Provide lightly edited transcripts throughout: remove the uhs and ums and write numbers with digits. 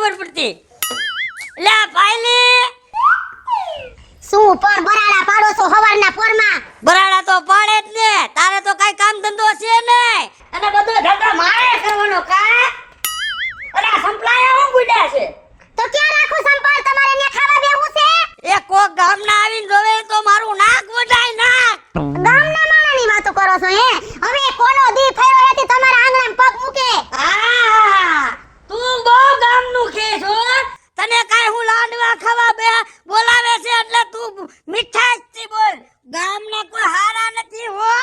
ખબર પડતી લે ફાઈલી શું પર બરાડા પાડો છો હવારના પોરમાં? બરાડા તો પાડે જ ને, તારે તો કઈ કામ ધંધો છે નહીં અને બધો ધંધો મારે કરવાનો કા? અરે આ સંપલાયા હું ગુડ્યા છે તો ક્યાં રાખો સંપાળ? તમારે ને ખાવા બેવું છે? એ કોક ગામના આવીને જોવે તો મારું નાક વઢાય નાક. ગામના માણાની વાતો કરો છો હે? હવે કોનો દી ફેરો હેતી તમારા આંગણામાં પગ મૂકે? આ તું બહુ ગામનું ખે છો, તને કાઈ હું લાડવા ખાવા બે બોલાવે છે એટલે તું મીઠાઈ થી બોલ. ગામના કોઈ હારા નથી હો.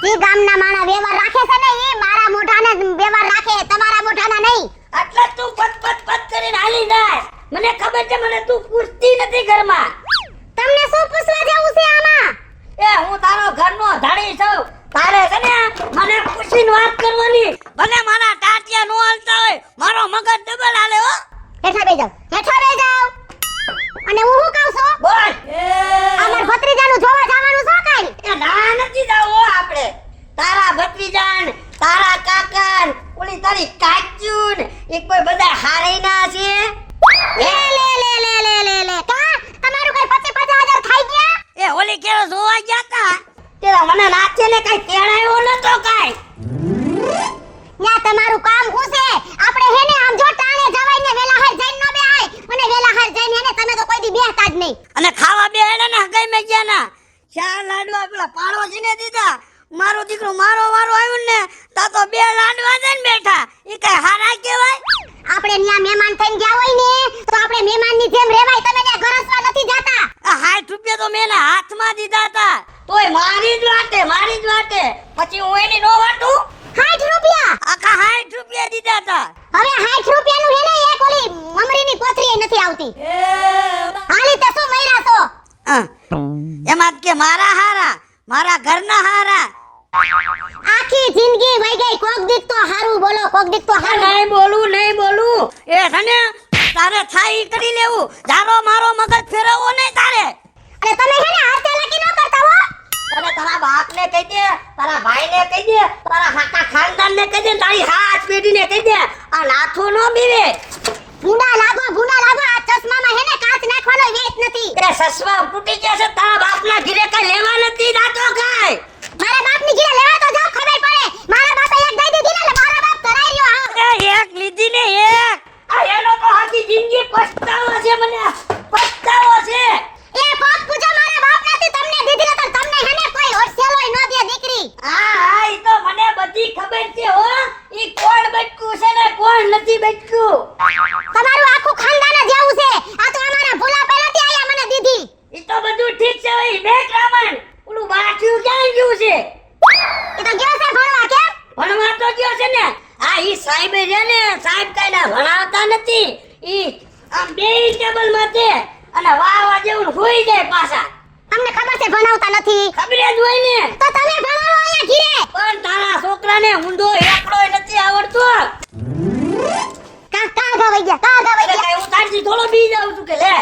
ઈ ગામના માણા વ્યવહાર રાખે છે ને, ઈ મારા મોઢાને વ્યવહાર રાખે, તમારા મોઢાના નહીં. એટલે તું પત કરીને હાલી જાય. મને ખબર છે, મને તું પૂછતી નથી ઘરમાં. તમને શું પૂછવા જેવું છે આમાં? એ હું તારો ઘરનો ધણી છું, તારે છે ને મને પૂછીને વાત કરવાની. ભલે મારા ટાટિયા નો હાલતા હોય, મારો મગજ ડબલ હાલે હો. હેઠા બેસી જાવ, હેઠા બેસી જાવ. અને હું શું કહું છું? બોલ. અમાર ભત્રીજાનું જોવા જવાનું છો કાઈ? એ ના નથી જાવ આપણે. તારા ભત્રીજાન, તારા કાકાન, ઓલી તારી કાચુન, એક કોઈ બધા હારે ના છે. લે લે લે લે લે લે લે કા તમારું કઈ 50,000 ખાઈ ગયા? એ ઓલી કેરો જોવા ગયા તા, તેરા મને નાચે ને કઈ તેડાયો નતો કાઈ. ન્યા તમારું કામ શું છે? આપણે હેને આમ જો ટાણે જવાય ને વેલા હાર જઈને નો બેહાય, અને વેલા હાર જઈને હેને તમે તો કોઈ દી બેહતા જ નહીં. અને ખાવા બે હેડે ને કઈ મે ગયા ના. ચાર લાડવા પેલા પાડોશીને દીધા. મારો દીકરો મારો વારો આવ્યો ને તા તો બે લાડવા દઈને બેઠા. ઈ કઈ હારા કહેવાય? આપણે ન્યા મહેમાન થઈને ગયા હોય ને તો આપણે મહેમાનની જેમ રહેવાય. તમે ન્યા ગરસવા નથી જાતા. આ 60 રૂપિયા તો મેં એના હાથમાં દીધા હતા, તોય મારી જ વાટે. પછી હું એની નો વાટું. 60 રૂપિયા? આખા 60 રૂપિયા દીધા હતા. હવે 60 રૂપિયાનું હેને એક ઓલી મમરીની કોથળી નથી આવતી. હાલી તે શું મૈરા છો? એમાં કે મારા હારા, મારા ઘરના હારા. આખી જિંદગી વઈ ગઈ, કોક દીક તો હારું બોલો, કોક દીક તો હારું. નહીં બોલું. એ તને તારે થાય ઈ કરી લેવું. જારો મારો મગજ ફેરવવો નહીં તારે. અને તમે હેને હાથે લકી ન કરતા હો. અને તારા બાપને કહી દે, તારા ભાઈને કહી દે, તારા આખા ખાનદાનને કહી દે, તારી હાથ પેઢીને કહી દે, આ લાથો નો બીવે. ભૂંડા લાગો, આ ચશ્મામાં હેને કાચ નાખવાનો વેત નથી. એ સસવા તૂટી ગયા છે, તારા બાપના ઘરે કઈ લેવા નથી દાતો કાઈ. મારા બાપની ઘરે લેવા તો જાવ, ખબર પડે. મારા બાપે એક દઈ દીધી ને એટલે મારા બાપ કરાઈ રહ્યો. હા એ એક લીધી ને એક. આ એનો તો આખી જિંદગી પછતાવો છે, મને પછતાવો છે. એ પગ પૂજો મારા બાપ નથી તમને દીધી ને તો તમને હેને કોઈ હોશિયારોય ન દે દીકરી. હા ઈ તો મને બધી ખબર છે હો. ઈ કોણ બચકું છે ને કોણ નથી બચકું. તમારું આખું ખાનદાન જ એવું છે. આ તો અમારા ભોલા પહેલાથી આયા મને દીધી. ઈ તો બધું ઠીક છે ભાઈ, મેક રામન. ઓલું બાઠિયું ક્યાં ગયું છે? એ તો ગયો છે ભણવા કેમ? ભણવા તો ગયો છે ને. આ ઈ સાહેબ રે ને, સાહેબ કાયડા ભણાવતા નથી. ઈ આમ બે ટેબલ માં છે અને વાવા જેવું હોઈ જાય પાછા. તમને ખબર છે ભણાવતા નથી? ખબર જ હોય ને. તો તમે ભણાવો આયા ઘીરે. પણ તારા છોકરાને ઊંધો એકડોય નથી આવડતો. કા ગાવાઈ ગયા. એટલે કઈ હું તારથી થોડો બી જાઉં છું કે લે.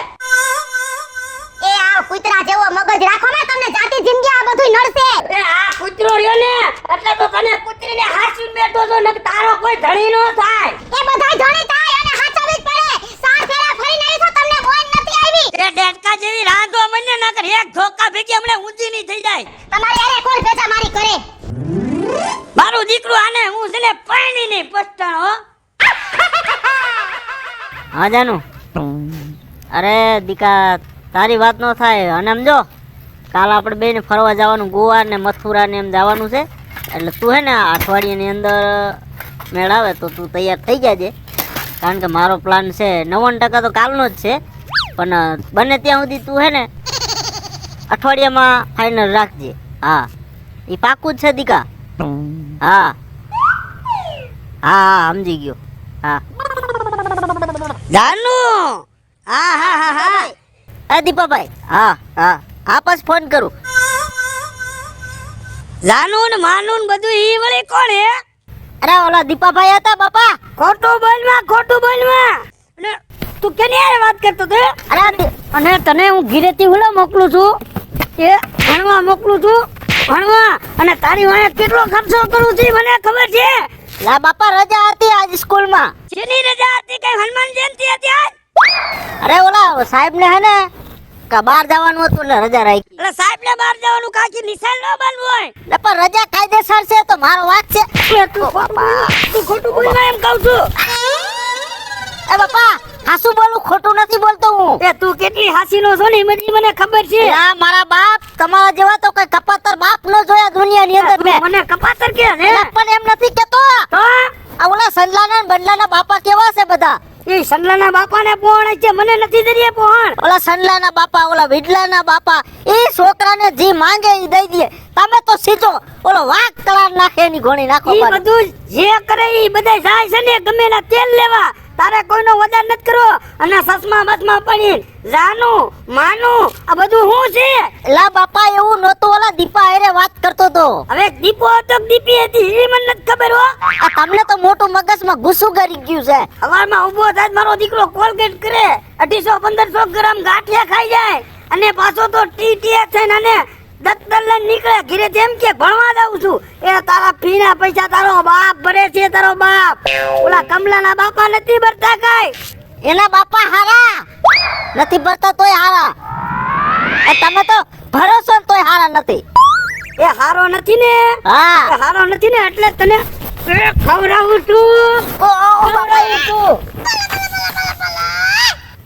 એ આ કૂતરા જેવો મગજ રાખો ને, તમને જાતી જિંદગી આ બધું નડશે. એ આ કૂતરો રહ્યો ને એટલે તો તને કૂતરીને હાચવીને બેઠો છો ને, તારો કોઈ ધણી નો થાય. એ બધાય ધણી થાય અને હાચવી જ પડે. સાર ફેરા ફરીને આવી છો, તમને મોજ નથી આવી. એ ડેટકા જેવી રાંધો મને નકર એક ધોકા ભેગી હમણે ઊંધી ની થઈ જાય. તમારી અરે કોણ ભેજા મારી કરે? મારું દીકરું આને હું છે ને પાણી નહીં પસ્તાણો હો. હા જાનું. અરે દીકા તારી વાત નો થાય. અને સમજો કાલ આપણે બેને ફરવા જવાનું, ગોવા ને મથુરા ને એમ જવાનું છે. એટલે તું હે ને આ અઠવાડિયાની અંદર મેળ આવે તો તું તૈયાર થઈ જાજે. કારણ કે મારો પ્લાન છે 90% તો કાલનો જ છે, પણ બને ત્યાં સુધી તું હે ને અઠવાડિયામાં ફાઇનલ રાખજે. હા એ પાકું જ છે દીકા. હા હા સમજી ગયો. હા જાનુ. હા. એ દીપાભાઈ. હા પછી ફોન કરું. જાનુ ને માનુ ને બધું ઈ વળી કોણ હે? અરે ઓલા દીપાભાઈ હતા બાપા. ખોટું બોલમાં. અને તું કેની હારે વાત કરતો તો? અરે અને તને હું ઘીરેથી હુલા મોકલું છું, એ ભણવા મોકલું છું, ભણવા. અને તારી વાંહે કેટલો ખર્ચો કરું છું મને ખબર છે. લા બાપા રજા હતી આજ સ્કૂલમાં. શેની રજા હતી? કઈ હનુમાન જયંતિ હતી આજ? અરે ઓલા સાહેબ ને હે ને કા બહાર જવાનું હતું એટલે રજા રાખી. એટલે સાહેબ ને બહાર જવાનું કાકી નિશાન ન બનવું હોય. એટલે પણ રજા કાયદેસર છે તો મારો વાક છે. એ તું બાપા તું ખોટું બોલવા એમ કહું છું. એ બાપા હાસુ બોલું, ખોટું નથી બોલતો હું. એ તું કેટલી હાસીનો છો ને એ બધી મને ખબર છે. આ મારા બાપ તમારા જેવા તો કઈ કપાતર બાપ ન જોયા દુનિયાની અંદર મેં. મને કપાતર કે છે પણ એમ નથી કેતો. તો આ ઓલા સંડલાના ને બંડલાના બાપા કેવા છે બધા? એ સંડલાના બાપાને પોણ છે, મને નથી દરિયે પોણ. ઓલા સંડલાના બાપા, ઓલા વિડલાના બાપા, એ છોકરાને જી માંગે ઈ દઈ દે. તમે તો સીધો ઓલો વાક કલાર નાખે એની ઘોણી નાખો. ઈ બધું જે કરે ઈ બધાય જાય છે ને ગમે ના તેલ લેવા. તારે કોઈનો વદાર નથી કરવો. અને સસમા બસમાં પડી જાનું માનું આ બધું હું છે? એલા બાપા એવું નહોતું, ઓલા દીપા હારે વાત કરતો તો. હવે દીપો હતો કે દીપી હતી એ મને નથી ખબર હો. આ તમને તો મોટું મગજમાં ગુસ્સું કરી ગયું છે. સવારમાં ઊભો થાય મારો દીકરો કોલગેટ કરે, 250-1500 ગ્રામ ગાંઠિયા ખાઈ જાય અને પાછો તો ટીટીએ થઈને અને દત્તર લઈને નીકળે ઘરે. જેમ કે ભણવા જાઉં છું. એ તારા ફીના પૈસા તારો બાપ ભરે છે, તારો બાપ. ઓલા કમલાના બાપા નથી ભરતા કાઈ. એના બાપા હારા નથી ભરતા તોય હારા. એ તમે તો ભરોસો ને તોય હારા નથી. એ હારો નથી ને, હા એ હારો નથી ને એટલે તને ખવડાવું છું. ખવડાવું છું.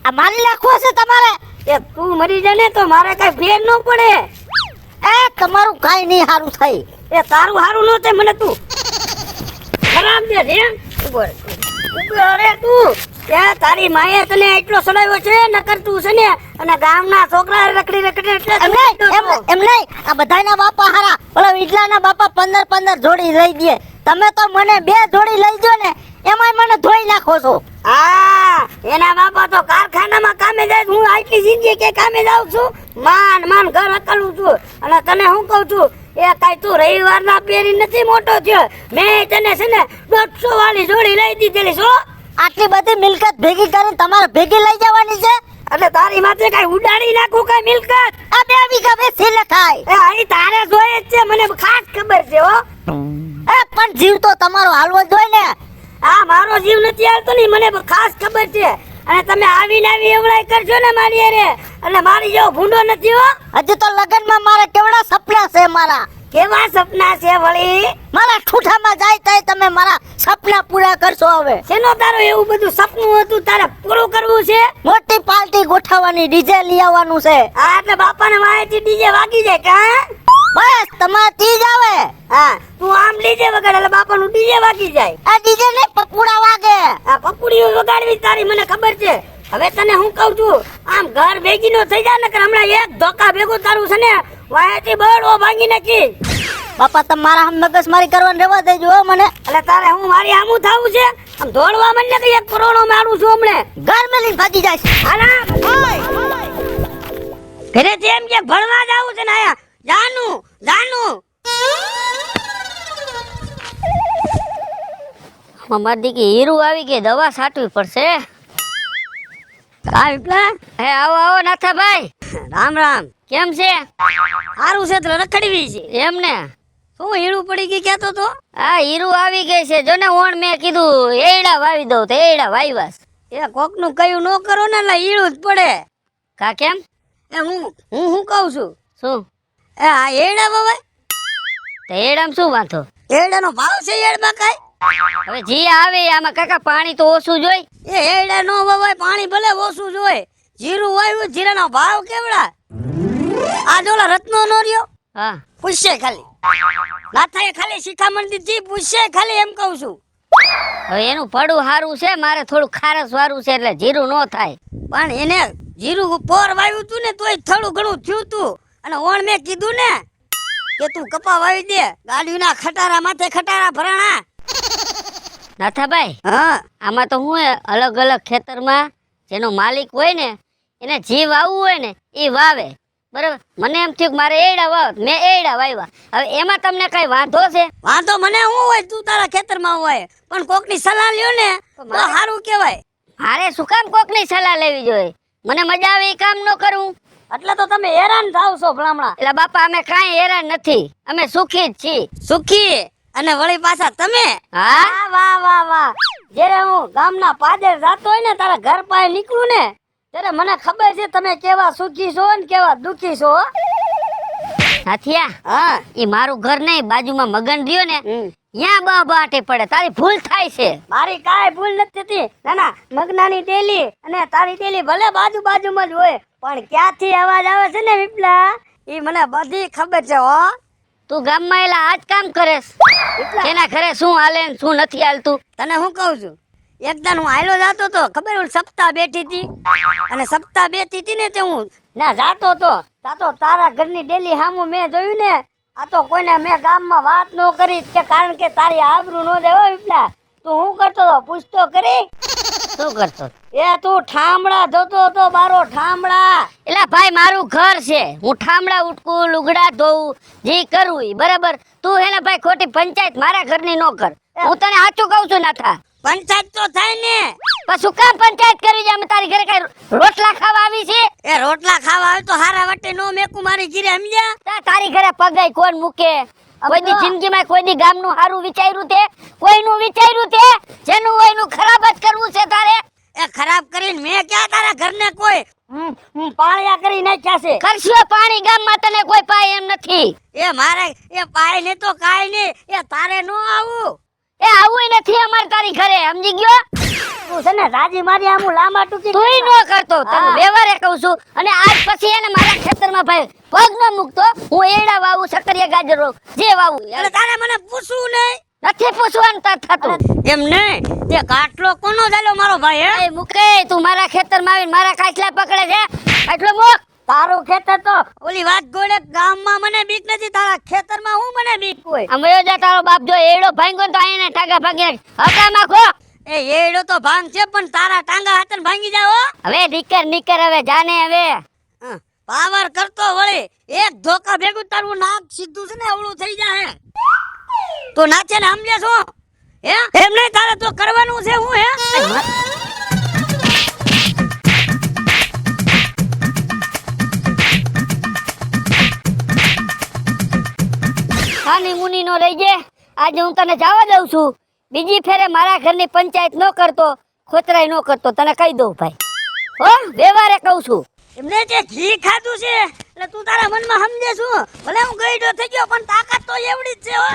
આ મારી નાખવો છે તમારે. એ તું મરી જાય ને તો મારે કઈ ફેર ન પડે. એ તમારું કાઈ નહીં હારું થઈ. એ તારું હારું ન થાય મને તું ખરાબ દે છે. ઉભો રે તું. એ તારી માએ તને એટલો સડાવ્યો છે નકર તું છે ને અને ગામના છોકરા રખડી રખડી એટલે એમ નહીં, એમ નહીં. આ બધાયના બાપા હારા. ઓલા વિડલાના બાપા 15 જોડી લઈ દે. તમે તો મને 2 જોડી લઈ દો ને એમાંય મને ધોઈ નાખો છો. આ એના બાપા તો કારખાનામાં કામે જાય. હું આટલી જિંદગી કે કામે જાઉં છું, માન ઘર હકલું છું. અને તને હું કહું છું એ કાઈ તું રવિવારના પેરી નથી મોટો થયો. મેં તને છે ને 150 વાળી જોડી લઈ દીધેલી છો. આટલી બધી મિલકત ભેગી કરીને તમારે ભેગી લઈ જવાની છે? એટલે તારી માથે કઈ ઉડાડી નાખું કઈ મિલકત? આ 2 વીઘા બેસી લખાય. એ અહીં તારે જોઈએ જ છે, મને ખાસ ખબર છે હો. એ પણ જીવ તો તમારો હાલવો જોઈએ ને. આ મારો જીવ નથી હાલતો ને મને ખાસ ખબર છે. અને તમે આવીને આવી એવડાઈ કરશો ને મારી હારે એટલે મારી જેવો ભૂંડો નથી હો. હજી તો લગનમાં મારા કેવડા સપના છે. મારા કેવા સપના છે વળી? મારા ઠૂઠામાં જાય તોય તમે મારા સપના પૂરા કરશો. હવે શેનો તારો એવું બધું સપનું હતું તારે પૂરું કરવું છે? મોટી પાર્ટી ગોઠવવાની, ડીજે લઈ આવવાનું છે. હા એટલે બાપાને વાંચી ડીજે વાગી જાય કા? બસ તમારે તી જ આવે. હા તું આમ ડીજે વગાડ એટલે બાપાનું ડીજે વાગી જાય. આ ડીજે ને પપુડા વાગે. આ પપુડીઓ વગાડવી તારી મને ખબર છે. હવે તને હું કહું છું આમ ઘર ભેગી નો થઈ જાય ને કે હમણાં એક ધોકા ભેગું તારું છે ને વાયથી બળવો ભાંગી નાખી. બાપા તમે મારા હમ મગજ મારી કરવાનું રહેવા દેજો હો મને. એટલે તારે હું મારી આમું થાવું છે? આમ દોડવા મને કે 1 કરોડો મારું છું હમણે. ઘર મેલીને ભાગી જાય. હાલા ઘરે જેમ કે ભણવા જાવું છે ને આયા જાનું અમાર દીકી હીરું આવી ગઈ, દવા છાંટવી પડશે. કા વિપલા? હે આવો આવો નાથાભાઈ. રામ રામ. કેમ છે? હારું છે તો રખડવી છે. એમ ને શું હીરું પડી ગઈ કેતો તો? આ હીરું આવી ગઈ છે. જો ને ઓણ મેં કીધું એડા વાવી દઉં તો એડા વાવ્યાસ. એ કોક નું કયું ન કરો ને એટલે હીરું જ પડે. કા કેમ? એ હું કહું છું શું? એ આ એડા વવાય તો એડામાં શું વાંધો? એડાનો ભાવ છે એડમાં કાઈ? હવે જી આવે આમાં કાકા પાણી તો ઓછું જોઈ. એ એડા નો વવાય, પાણી ભલે ઓછું જોય. જીરું વાવ્યું, જીરાનો ભાવ કેવડા? આ જોલા રત્નો નો રહ્યો, હા પૂછશે ખાલી. નાથાએ ખાલી શિખામણ દીધી, પૂછશે ખાલી એમ કહું છું. હવે એનું પડું સારું છે, મારે થોડું ખારસ વાળું છે એટલે જીરું નો થાય. પણ એને જીરું પોર વાવ્યું તું ને તોય થોડું ઘણું થયું તું. અને ઓણ મેં કીધું ને કે તું કપા વાવી દે, ગાડીના ખટારા માથે ખટારા ભરાણા. નાથાભાઈ હા આમાં તો હું અલગ અલગ ખેતરમાં જેનો માલિક હોય ને એને જે વાવવું હોય ને એ વાવે. બરાબર, મને એમ થયું કે મારે એડા વાવ, મેં એડા વાવ્યા. હવે એમાં તમને કઈ વાંધો છે? વાંધો મને શું હોય, તું તારા ખેતરમાં હોય, પણ કોકની સલાહ લ્યો ને તો સારું કહેવાય. મારે શું કામ કોકની સલાહ લેવી જોઈએ? મને મજા આવે એ કામ ન કરું એટલે તો તમે હેરાન થાવ છો ભલામણા. એટલે બાપા અમે કાંઈ હેરાન નથી, અમે સુખી જ છીએ. સુખી અને વળી પાછા તમે હા વાહ વાહ વાહ જ્યારે હું ગામના પાદર જાતો હોય ને તારા ઘર પાસે નીકળું ને ત્યારે મને ખબર છે તમે કેવા સુખી છો ને કેવા દુખી છો હો. હાથિયા હા ઈ મારું ઘર નહીં, બાજુમાં મગન રહ્યો ને હમ. ત્યાં બાટે પડે. તારી ભૂલ થાય છે. મારી કાંઈ ભૂલ નથી થતી. ના ના મગનાની ડેલી અને તારી ડેલી ભલે બાજુમાં જ હોય પણ ક્યાંથી અવાજ આવે છે ને વિપલા ઈ મને બધી ખબર છે હો. તું ગામમાં એલા આજ કામ કરેસ. એના ઘરે શું હાલે ને શું નથી હાલતું. તને હું કહું છું એકદમ હું આયલો જાતો તો ખબર હું સપ્તાહ બેઠી હતી અને સપ્તાહ બેઠી હતી ને તે હું ના જાતો તો તારા ઘરની ડેલી સામું મેં જોયું ને આ તો કોઈને મેં ગામમાં વાત ન કરી કે કારણ કે તારી આબરૂ ન દેવો વિપલા. તું હું કરતો તો પૂછતો કરી શું કરતો? એ તું ઠામડા ધોતો હતો બારો ઠામડા. એલા ભાઈ મારું ઘર છે, હું ઠામડા ઉટકું, લુગડા ધોઉં, જે કરું ઈ બરાબર. તું હે ને ભાઈ ખોટી પંચાયત મારા ઘરની ન કર. હું તને સાચું કહું છું નાથા. પંચાયત તો થાય ને. પણ શું કામ પંચાયત કરવી છે? અમે તારી ઘરે કઈ રોટલા ખાવા આવી છે? એ રોટલા ખાવા આવે તો હારા વટે નો મેકું મારી ઘીરે સમજ્યા. તારી ઘરે પગાઈ કોણ મૂકે? કોઈ દી જિંદગીમાં કોઈ દી ગામનું સારું વિચાર્યું તે? કોઈનું વિચાર્યું તે? જેનું હોય એનું ખરાબ જ કરવું છે તારે. એ ખરાબ કરીને મેં ક્યાં તારા ઘરને કોઈ પાળિયા કરી નાખ્યા છે. કરશો પાણી ગામમાં તને કોઈ પાય એમ નથી. એ મારે એ પાય ને તો કાઈ નહીં. એ તારે નો આવું. એ આવું નથી અમાર તારી ઘરે, સમજી ગયો? તું છે ને રાજી મારી આમું લાંબા ટૂંકી તુંય નો કરતો. તને વ્યવહારે કહું છું. અને આજ પછી એને મારા ખેતરમાં ભાઈ પગ ન મૂકતો. હું એડા વાવું, સકરિયા ગાજર વાવું, જે વાવું. એટલે તારે મને પૂછવું નહીં. નથી પૂછવાનું તાર થતું. એમ નહીં તે કાટલો કોનો ચાલ્યો મારો ભાઈ હે? એ મૂકે તું મારા ખેતરમાં આવીને મારા કાચલા પકડે છે. એટલો મૂક. તારું ખેતર તો ઓલી વાત ગોળે ગામમાં મને બીક નથી. તારા ખેતરમાં હું મને બીક હોય. આમ વયો જા તારો બાપ જો એડો ભાંગ્યો ને તો આઈને ટાંગા ભાંગી હકા માખો. એ એડો તો ભાંગ છે પણ તારા ટાંગા હાથે ભાંગી જાવ. હવે નીકર હવે જાને હવે. પાવર કરતો વળી એક ધોકા ભેગું તારું નાક સીધું છે ને અવળું થઈ જાય. તો નાચે ને સમજે છો હે? એમ નહીં તારે તો કરવાનું છે હું હે? ખાની મુની નો લઈ જે. આજે હું તને જવા દઉં છું. બીજી ફેરે મારા ઘરની પંચાયત નો કરતો, ખોતરાઈ નો કરતો, તને કહી દઉં ભાઈ. હો વ્યવહારે કહું છું. એમને જે ઘી ખાધું છે એટલે તું તારા મનમાં સમજે છું. ભલે હું ગઈડો થઈ ગયો પણ તાકાત તો એવડી જ છે હો.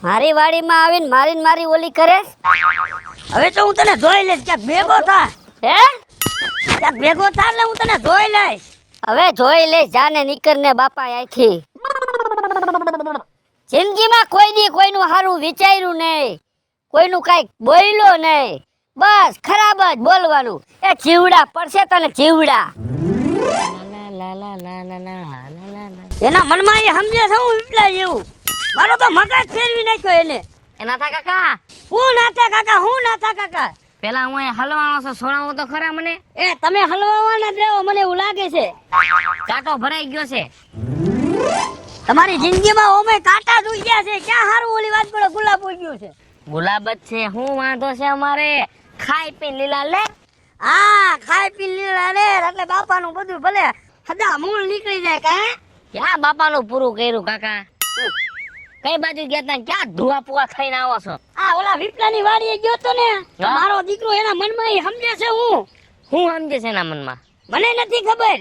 મારી વાડીમાં આવીને મારી ઓલી કરે. હવે તો હું તને જોઈ લઈશ. ક્યાંક ભેગો થા. હે ક્યાંક ભેગો થા એટલે હું તને જોઈ લઈશ. હવે જોઈ લે. જાને નીકર ને બાપા અહીંથી. જિંદગીમાં કોઈ દી કોઈનું સારું વિચાર્યું નહીં, કોઈનું કઈક બોલ્યો નહીં. બસ ખરાબ જ બોલવાનું. એ જીવડા પડશે તને જીવડા. એના મનમાં એ સમજે છે હું વિપલા જેવું. મારો તો મગજ ફેરવી નાખ્યો એને. એના થા કાકા હું નાથા કાકા હું નાથા કાકા. પેલા હું હલવાનો છું, સોનાવો તો ખરા મને. એ તમે હલવાવાના જ રહો મને એવું લાગે છે. કાંટો ભરાઈ ગયો છે તમારી જિંદગીમાં ઓમે કાંટા દુઈ ગયા છે. ક્યાં હારું ઓલી વાત પર ગુલાબ ઉઈ ગયું છે. ગુલાબ જ છે. હું વાંધો છે અમારે? ખાઈ પી લીલા લે. હા ખાઈ પી લીલા રે એટલે બાપાનું બધું ભલે હદા મૂળ નીકળી જાય કા. ક્યાં બાપાનું પૂરું કર્યું કાકા? કઈ બાજુ ગયા તા? ક્યાં ધુઆ પુઆ થઈને આવો છો? આ ઓલા વિપલાની વાડીએ ગયો તો ને તો હા? મારો દીકરો એના મનમાં એ સમજે છે હું સમજે છે એના મનમાં? મને નથી ખબર.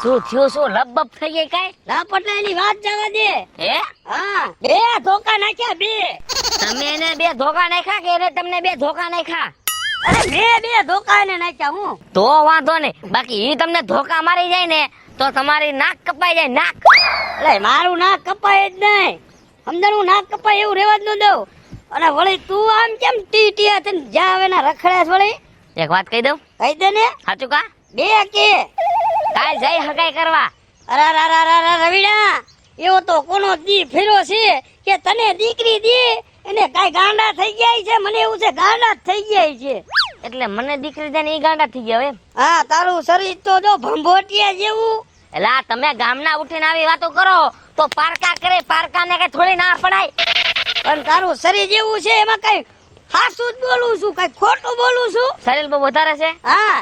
શું થયું? શું લબબ થઈ ગઈ કઈ? લાપટલાની વાત જવા દે. હે હા બે ધોકા નાખ્યા બે. તમે એને બે ધોકા નાખ્યા કે એને તમને બે ધોકા નાખ્યા? અરે મેં બે ધોકા એને નાખ્યા હું. તો વાંધો નહીં. બાકી ઈ તમને ધોકા મારી જાય ને તો તમારી નાક કપાઈ જાય. નાક એટલે મારું નાક કપાય જ નહીં. સમજાણું નાક કપાય એવું રેવા જ ન દઉં. અને વળી તું આમ કેમ ટીટિયા થઈને જા આવે ના રખડ્યાસ વળી? એક વાત કહી દઉં? કહી દે ને. સાચું કા? બે કે કાલ જઈ હગાઈ કરવા. અરે રવિડા એવો તો કોનો દી ફેરો છે કે તને દીકરી દે એને કાઈ ગાંડા થઈ ગયા છે. મને એવું છે ગાંડા જ થઈ ગયા છે. એટલે મને દીકરી દે ને ઈ ગાંડા થઈ ગયા. હવે હા તારું શરીર તો જો ભંભોટિયા જેવું. એલા તમે ગામના ઉઠીને આવી વાતો કરો તો પારકા કરે. પારકાને કઈ થોડી ના પડાય. પણ તારું શરીર જેવું છે એમાં કઈ હાસું જ બોલું છું કઈ ખોટું બોલું છું. શરીર બહુ વધારે છે. હા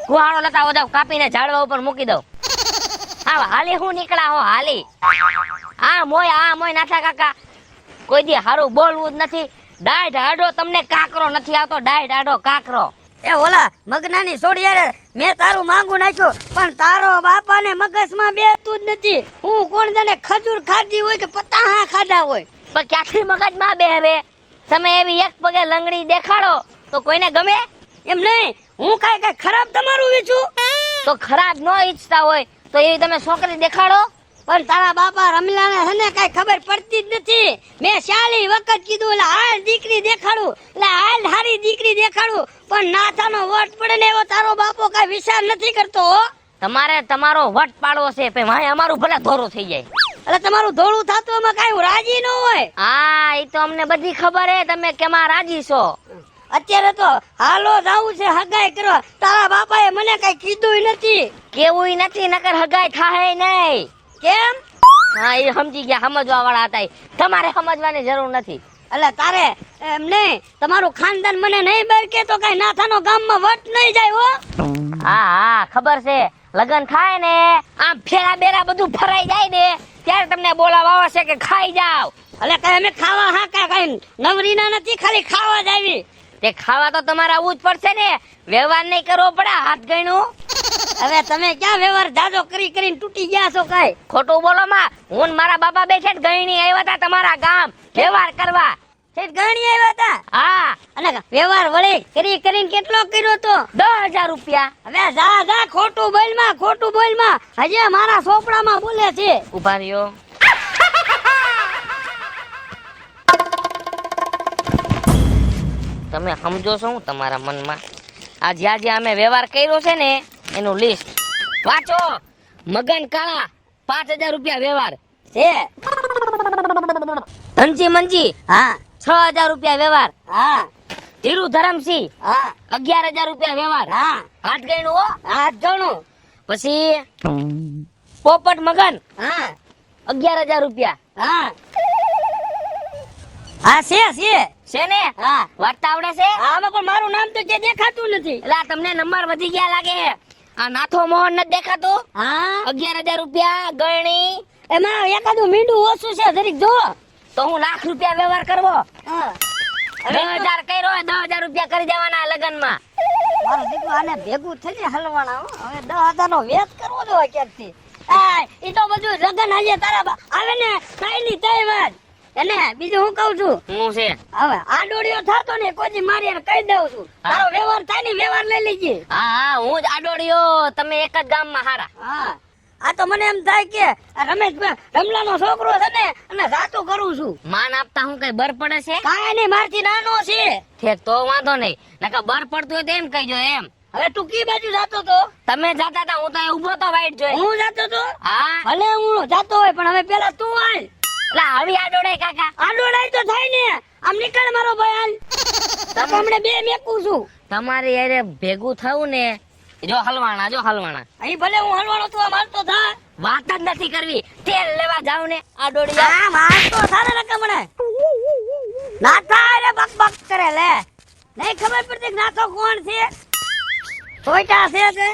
કુહાડો લતા જાવ કાપીને ઝાડવા ઉપર મૂકી દઉં. આ હાલી હું નીકળા હો હાલી આ મોય નાથા કાકા કોઈ દી હારું બોલવું જ નથી ડાઢ આડો તમને કાકરો નથી આવતો ડાઢ આડો કાકરો એ ઓલા મગનાની છોડીયારે મેં તારું માંગુ નાખ્યું પણ તારો બાપાને મગજમાં બેસતું જ નથી. હું કોણ જાણે ખજૂર ખાધી હોય કે પતાહા ખાધા હોય. પણ ક્યાંથી મગજમાં બે હવે તમે એવી એક પગે લંગડી દેખાડો તો કોઈને ગમે એમ નહીં, હું કઈ ખરાબ તમારું વીચું તો ખરાબ ન ઈચ્છતા હોય તો એવી તમે છોકરી દેખાડો. પણ તારા બાપા રમલાને હને કઈ ખબર પડતી જ નથી. મેં 40 વખત કીધું એટલે હાલ દીકરી દેખાડું એટલે હાલ હારી દીકરી દેખાડું પણ નાથાનો વટ પડે ને એવો તારો બાપો કઈ વિચાર નથી કરતો હો. તમારે તમારો વટ પાડવો છે પણ ભાઈ અમારું ભલે ધોરું થઈ જાય. એટલે તમારું ધોળું થતું એમાં કઈ રાજી ન હોય. હા એ તો અમને બધી ખબર હે તમે કેમાં રાજી છો. અત્યારે તો હાલો જાવું છે હગાઈ કરવા. તારા બાપાએ મને કઈ કીધું નથી. કેવું નથી નકર હગાઈ થાય નહીં. કેમ? હા એ સમજી ગયા સમજવા વાળા હતા ઈ. તમારે સમજવાની જરૂર નથી. એટલે તારે એમ નહીં તમારું ખાનદાન મને નહીં બર કે તો કઈ નાથાનો ગામમાં વટ નહીં જાય હો. હા હા ખબર છે લગન થાય ને આમ ફેરા બેરા બધું ફરાઈ જાય ને ત્યારે તમને બોલાવા આવશે કે ખાઈ જાવ. એટલે કઈ અમે ખાવા હા કઈ નવરીના નથી ખાલી ખાવા જ આવી. તે ખાવા તો તમારે આવવું જ પડશે ને વ્યવહાર નહીં કરવો પડે હાથ ગણું. હવે તમે ક્યાં વ્યવહાર જાજો કરીને તૂટી ગયા છો કઈ? ખોટું બોલો માં હું ને મારા બાપા બે છે ગયણી આવ્યા હતા તમારા ગામ વ્યવહાર કરવા. ઠેઠ ગણી આવ્યા હતા? હા અને વ્યવહાર વળી કરીને કેટલો કર્યો તો? 10,000 રૂપિયા. હવે જા ખોટું બોલમાં હજી મારા સોપડામાં બોલે છે. ઉભા રહ્યો. તમે સમજો છો હું તમારા મનમાં આ જ્યાં અમે વ્યવહાર કર્યો છે ને એનું લિસ્ટ વાંચો. મગન કાળા 5,000 રૂપિયા વ્યવહાર છે. ધનજી મંજી હા 6,000 રૂપિયા વ્યવહાર. હા ધીરુ ધરમસિંહ હા 11,000 રૂપિયા વ્યવહાર. હા હાથ ગણું હો. હાથ ગણું. પછી પોપટ મગન હા 11,000 રૂપિયા. હા હા છે ને હા વાંચતા આવડે છે? આમાં પણ મારું નામ તો કે દેખાતું નથી. એટલે આ તમને નંબર વધી ગયા લાગે. આ નાથો મોહન નથી દેખાતું? હા 11,000 રૂપિયા ગણી. એમાં એકાદું મીંડું ઓછું છે જરીક જો. તો હું લાખ રૂપિયા વ્યવહાર કરવો. હા 10,000 કર્યો 10,000 રૂપિયા કરી દેવાના લગનમાં. મારો દીકરો આને ભેગું થઈ હલવાના હો. હવે 10,000 નો વેચ કરવો જોઈએ ક્યાંકથી. આ ઈ તો બધું લગન આજે તારા આવે ને કઈ ની તઈ વાત. એને બીજું હું કહું છું હું છે હવે આ ડોડિયો થાતો ને કોઈ મારી હારે કહી દઉં છું તારો વ્યવહાર થાય ને વ્યવહાર લઈ લેજે. હા હું જ આડોડિયો તમે એક જ ગામમાં હારા. હા આ તો મને એમ થાય કે આ રમેશ રમલાનો છોકરો છે ને અને સાચું કરું છું. માન આપતા હું કઈ બર પડે છે? કાંઈ નહીં મારથી નાનો છે. ઠેક તો વાંધો નહીં નકર બર પડતું હોય તો એમ કહીજો એમ. હવે તું કી બાજુ જાતો તો? તમે જાતા હતા હું તો અહીં ઊભો તો વાઈટ જોઈ. હું જાતો તો? હા ભલે હું જાતો હોય પણ હવે પેલા તું હાલ. એટલે આવી આડોડે કાકા. આ ડોડાય તો થાય ને. આમ નીકળ મારો ભાઈ હાલ. હમણે બે મેકું છું. તમારી યારે ભેગું થવું ને જો હલવાણા. અહીં ભલે હું હલવાનો તું આમ હાલતો થા. વાત જ નથી કરવી. તેલ લેવા જાવ ને આ ડોડિયા. આમ હાલતો થા ને રકમણે. નાથા અરે બક કરે લે. નહીં ખબર પડતી કે નાથો કોણ છે? છોટા છે તે.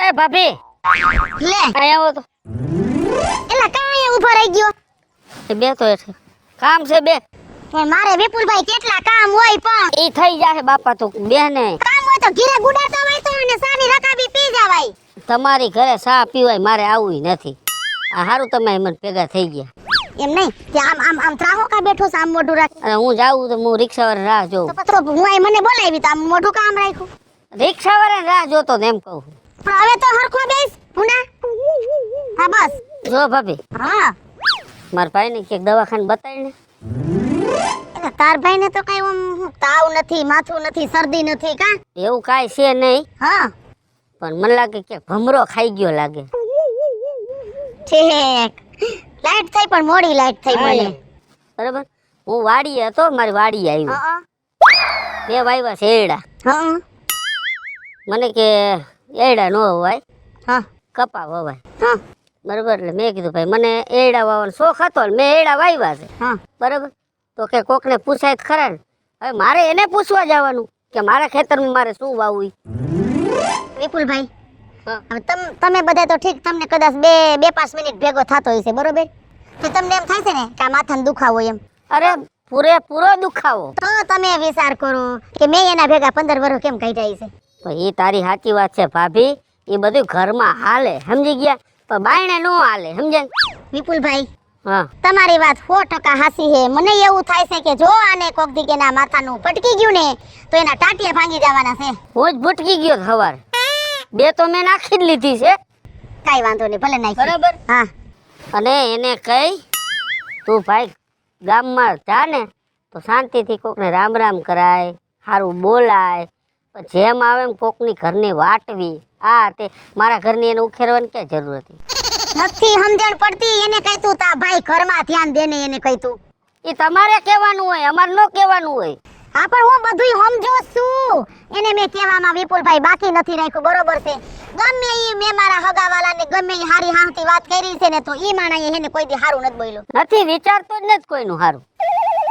એ ભાભી લે આવો તો એલા કાંઈ ઊભો રહી ગયો? બે તો છે કામ છે બે. પણ મારે વિપુલભાઈ કેટલા કામ હોય પણ ઈ થઈ જાહે બાપા તો બેને. કામ હોય તો ઘીરે ગુડાતો હોય તો અને સાની રકાબી પી જવાય. તમારી ઘરે ચા પીવાય મારે આવવું નથી. આ હારું તમે મને ભેગા થઈ ગયા. એમ નહીં કે આમ ત્રાહો કા બેઠો છે આમ મોઢું રાખ. અને હું જાઉં તો હું રિક્ષાવાળા રાહ જોઉં. તો પછી હું આય મને બોલાવી તો આમ મોઢું કામ રાખ્યું. રિક્ષાવાળા રાહ જોતો ને એમ કહું. પણ હવે તો હરખો બેસ હુના. હા બસ જો ભાભી હા મારા ભાઈને ક્યાંક દવાખાને બતાવીને. એટલે તાર ભાઈને તો કઈ આમ તાવ નથી માથું નથી શરદી નથી કા એવું કાંઈ છે નહીં હા પણ મને લાગે કે ભમરો ખાઈ ગયો લાગે. ઠીક લાઈટ થઈ પણ મોડી લાઈટ થઈ મને. બરાબર હું વાડીએ હતો મારી વાડી આવી હા બે વાયવા છે એડા. હા મને કે એડા નો વવાય હા કપા વવાય. હા બરાબર એટલે મેં કીધું ભાઈ મને એડા વાવવાનો શોખ હતો ને મેં એડા વાવ્યા છે. હા બરાબર તો કે કોકને પૂછાય તો ખરા ને. હવે મારે એને પૂછવા જવાનું કે મારા ખેતરમાં મારે શું વાવવું ઈ. વિપુલભાઈ હા. હવે તમે બધા તો ઠીક, તમને કદાચ બે 5 મિનિટ ભેગો થતો હશે, બરોબર? તો તમને એમ થાય છે ને કે આ માથાનો દુખાવો એમ, અરે પૂરેપૂરો દુખાવો. તો તમે વિચાર કરો કે મેં એના ભેગા 15 વર્ષ કેમ કાઢ્યા છે. તો એ તારી સાચી વાત છે ભાભી, એ બધું ઘરમાં હાલે, સમજી ગયા, પણ બાયણે નો હાલે, સમજ્યા? વિપુલભાઈ, હા, તમારી વાત 100% હાચી છે. મને એવું થાય છે કે જો આને કોક દી કે એના માથાનું પટકી ગયું ને તો એના ટાટિયા ભાંગી જવાના છે. હું જ ભૂટકી ગયો સવારે, 2 તો મેં નાખી જ લીધી છે. કાઈ વાંધો નહીં, ભલે નાખી. બરાબર. હા, અને એને કઈ તું ભાઈ ગામમાં જા ને તો શાંતિથી કોકને રામ રામ કરાય, સારું બોલાય, પણ જેમ આવે એમ કોકની ઘરની વાટવી, આ તે મારા ઘરની એને ઉખેરવાની ક્યાં જરૂર હતી? નથી સમજણ પડતી. એને કહી તું તા ભાઈ ઘરમાં ધ્યાન દે ને, એને કહી તું. એ તમારે કહેવાનું હોય, અમારે ન કહેવાનું હોય. હા, પણ હું બધુંય સમજો છું. એને મેં કહેવામાં વિપુલભાઈ બાકી નથી રાખ્યું, બરોબર છે? ગમે ઈ મેં મારા હગાવાલાને ગમે ઈ હારી હાંતી વાત કરી છે ને તો ઈ માણાએ એને કોઈ દી હારું નથી બોલ્યો. નથી વિચારતો જ નથી કોઈનું સારું.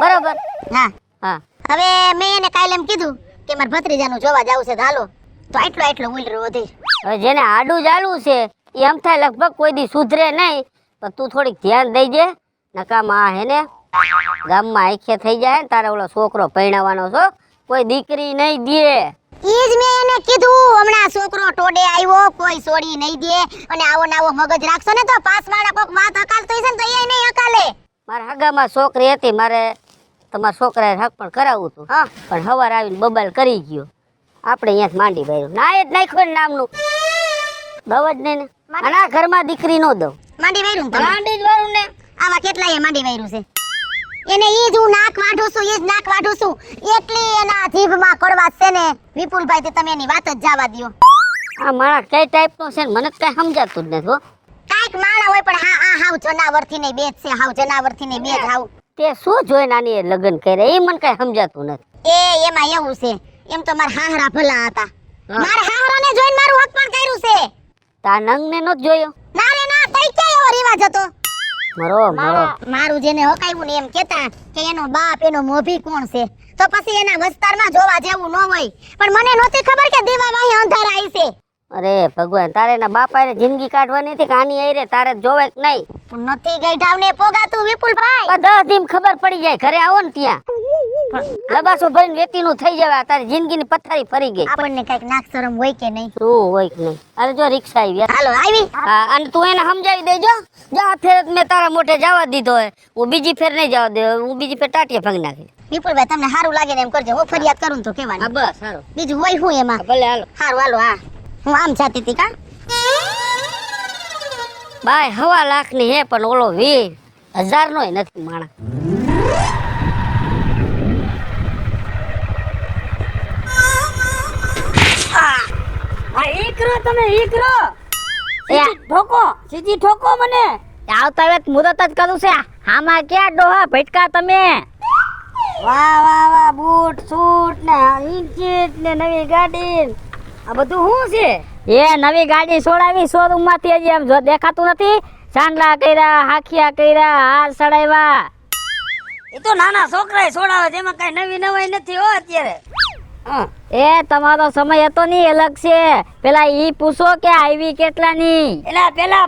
બરાબર. હા, હા, હવે મેં એને કાલે એમ કીધું કે મારા ભત્રીજાનું જોવા જાવું છે, તો હાલો. તો આટલો ઉલરો વધી. હવે જેને આડું ચાલુ છે એ એમ થાય લગભગ કોઈ દી સુધરે નહીં, પણ તું થોડીક ધ્યાન દેજે, નકામાં હે ને ગામમાં આંખે થઈ જાય ને તારે ઓલો છોકરો પરણાવવાનો છો, કોઈ દીકરી નહીં દે. ઈ જ મેં એને કીધું, હમણાં છોકરો ટોડે આવ્યો, કોઈ છોડી નહીં દે, અને આવો ને આવો મગજ રાખશો ને તો પાસ વાળા કોક વાત અકાલતો હશે ને તો એ નહીં અકાલે. મારા હગામાં છોકરી હતી, મારે તમારા છોકરાએ હક પણ કરાવવું હતું, હા, પણ સવાર આવીને બબાલ કરી ગયો. આપણે અહીંયા માંડી ભાઈ ના જ નાખ્યો ને નામનું દવ જ નહીં ને. અને આ ઘરમાં દીકરી નો દઉં. માંડી વાયરું ને તમે? માંડી જ વાળું ને. આવા કેટલાય માંડી વાયરું છે. એને ઈ જ હું નાક વાઢું છું, ઈ જ નાક વાઢું છું. એટલી એના જીભમાં કડવાશ છે ને વિપુલભાઈ, તે તમે એની વાત જ જવા દ્યો. આ માણસ કઈ ટાઈપનો છે ને મને કઈ સમજાતું જ નથી હો. કાંઈક માણા હોય પણ આ હાવ જનાવરથી નહીં બેજ છે, હાવ જનાવરથી નહીં બેજ હાવ. તે શું જોઈને આની એ લગ્ન કરે એ મને કઈ સમજાતું નથી. એમાં એવું છે, એમ તો મારા હાહરા ભલા હતા. મારા હાહરાને જોઈને મારું હક પણ કર્યું છે. તા નંગને નો જોયો. ના રે ના, તઈ ક્યાં એવો રિવાજ હતો? મરો મારું જેને હકાયું ને એમ કેતા કે એનો બાપ એનો મોભી કોણ છે, તો પછી એના વિસ્તારમાં જોવા જેવું ન હોય. પણ મને નહોતી ખબર કે દીવા વાહી અંધારા આવી છે. અરે ભગવાન, તારે એના બાપાએ જિંદગી કાઢવાની હતી કે આની આયરે તારે જોવે કે નહીં? પણ નથી ગઈઢાવને પોગાતું વિપુલભાઈ. 10 દિન ખબર પડી જાય, ઘરે આવો ને ત્યાં લબાસો ભરીને વેતીનું થઈ જાય, તારી જિંદગીની પથારી ફરી ગઈ. આપણને કઈક નાક શરમ હોય કે નહીં? શું હોય કે નહીં? અરે જો રિક્ષા આવી. હાલો આવી. હા, અને તું એને સમજાવી દેજો. જો આ ફેર મેં તારા મોઢે જવા દીધો હોય, હું બીજી ફેર નહીં જવા દે, હું બીજી ફેર ટાટિયા ભાંગી નાખી. વિપુલભાઈ તમને સારું લાગે ને એમ કરજો, હું ફરિયાદ કરું ને તો હા કહેવાનું. બસ સારું. બીજું હોય હું એમાં? ભલે હાલો. સારું હાલો. હા, હું આમ જાતી હતી કા. બાય 1.5 લાખની હે, પણ ઓલો 20,000 નોય નથી માણા. આ ઈકરો તમે ઈકરો સીધી ઠોકો મને. આવતા વેત મુદત જ કરું છે. આમાં ક્યાં ડોહા ભટકા તમે? વાહ વાહ વાહ, બૂટ સૂટ ને ઇન્ચીટ ને નવી ગાડી, આ બધું શું છે? એ નવી ગાડી છોડાવી શોરૂમ માંથી, હજી એમ જો દેખાતું નથી? ચાંદલા કર્યા, હાખિયા કર્યા, હાર ચડાવ્યા. એ તો નાના છોકરાએ છોડાવે, જેમાં કઈ નવી નવાઈ નથી હો અત્યારે. એ તમારો સમય હતો ની અલગ છે. પેલા ઈ પૂછો કે આવી કેટલાની. પેલા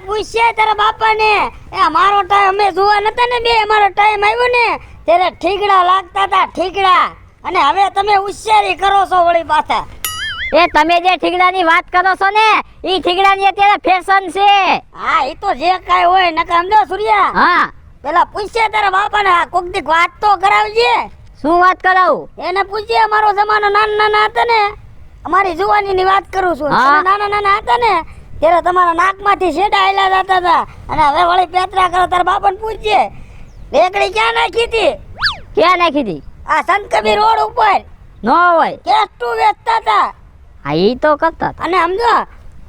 પૂછ છે તારા બાપાને. એ મારો ટાઈમ અમે જોવા નતા ને બે, અમારો ટાઈમ આવ્યો ને ત્યારે ઠીકડા લાગતા હતા, ઠીકડા. અને હવે તમે હોશિયારી કરો છો વળી પાછા. એ તમે જે ઠીકડાની વાત કરો છો ને, ઈ ઠીકડાની અત્યારે ફેશન છે. હા, એ તો જે કાઈ હોય નકા સમજો સૂર્યા. હા, પેલા પૂછે તારા બાપાને, કોક દી વાત તો કરાવજે. શું વાત કરાવું? એને પૂછજે, અમારો જમાનો નાના હતા ને, અમારી જુવાનીની વાત કરું છું. હા. તમે નાના હતા ને ત્યારે તમારા નાકમાંથી શેડા આયલા જતા હતા, અને હવે વળી પેતરા કરો. તારા બાપાને પૂછજે રેકડી ક્યાં નાખી હતી? ક્યાં નાખી દી? આ સંત કબીર રોડ ઉપર નો હોય. કેસ્ટુ વેચતા હતા. હા, ઈ તો કરતા હતા. અને સમજો,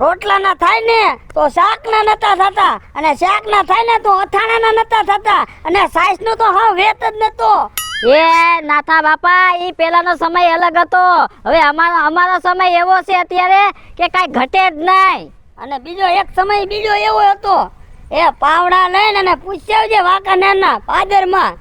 રોટલા ના થાય ને તો શાક ના નતા થતા, અને શાક ના થાય ને તો અથાણા ના નતા થતા, અને સાઈસ નું તો હા વેત જ નતો. એ નાથા બાપા, ઈ પેલાનો સમય અલગ હતો. હવે અમારો સમય એવો છે અત્યારે કે કાઈ ઘટે જ નહીં. અને બીજો એક સમય બીજો એવો હતો, એ પાવડા લઈને અને પૂછ્યા જે વાંકા નાના પાદરમાં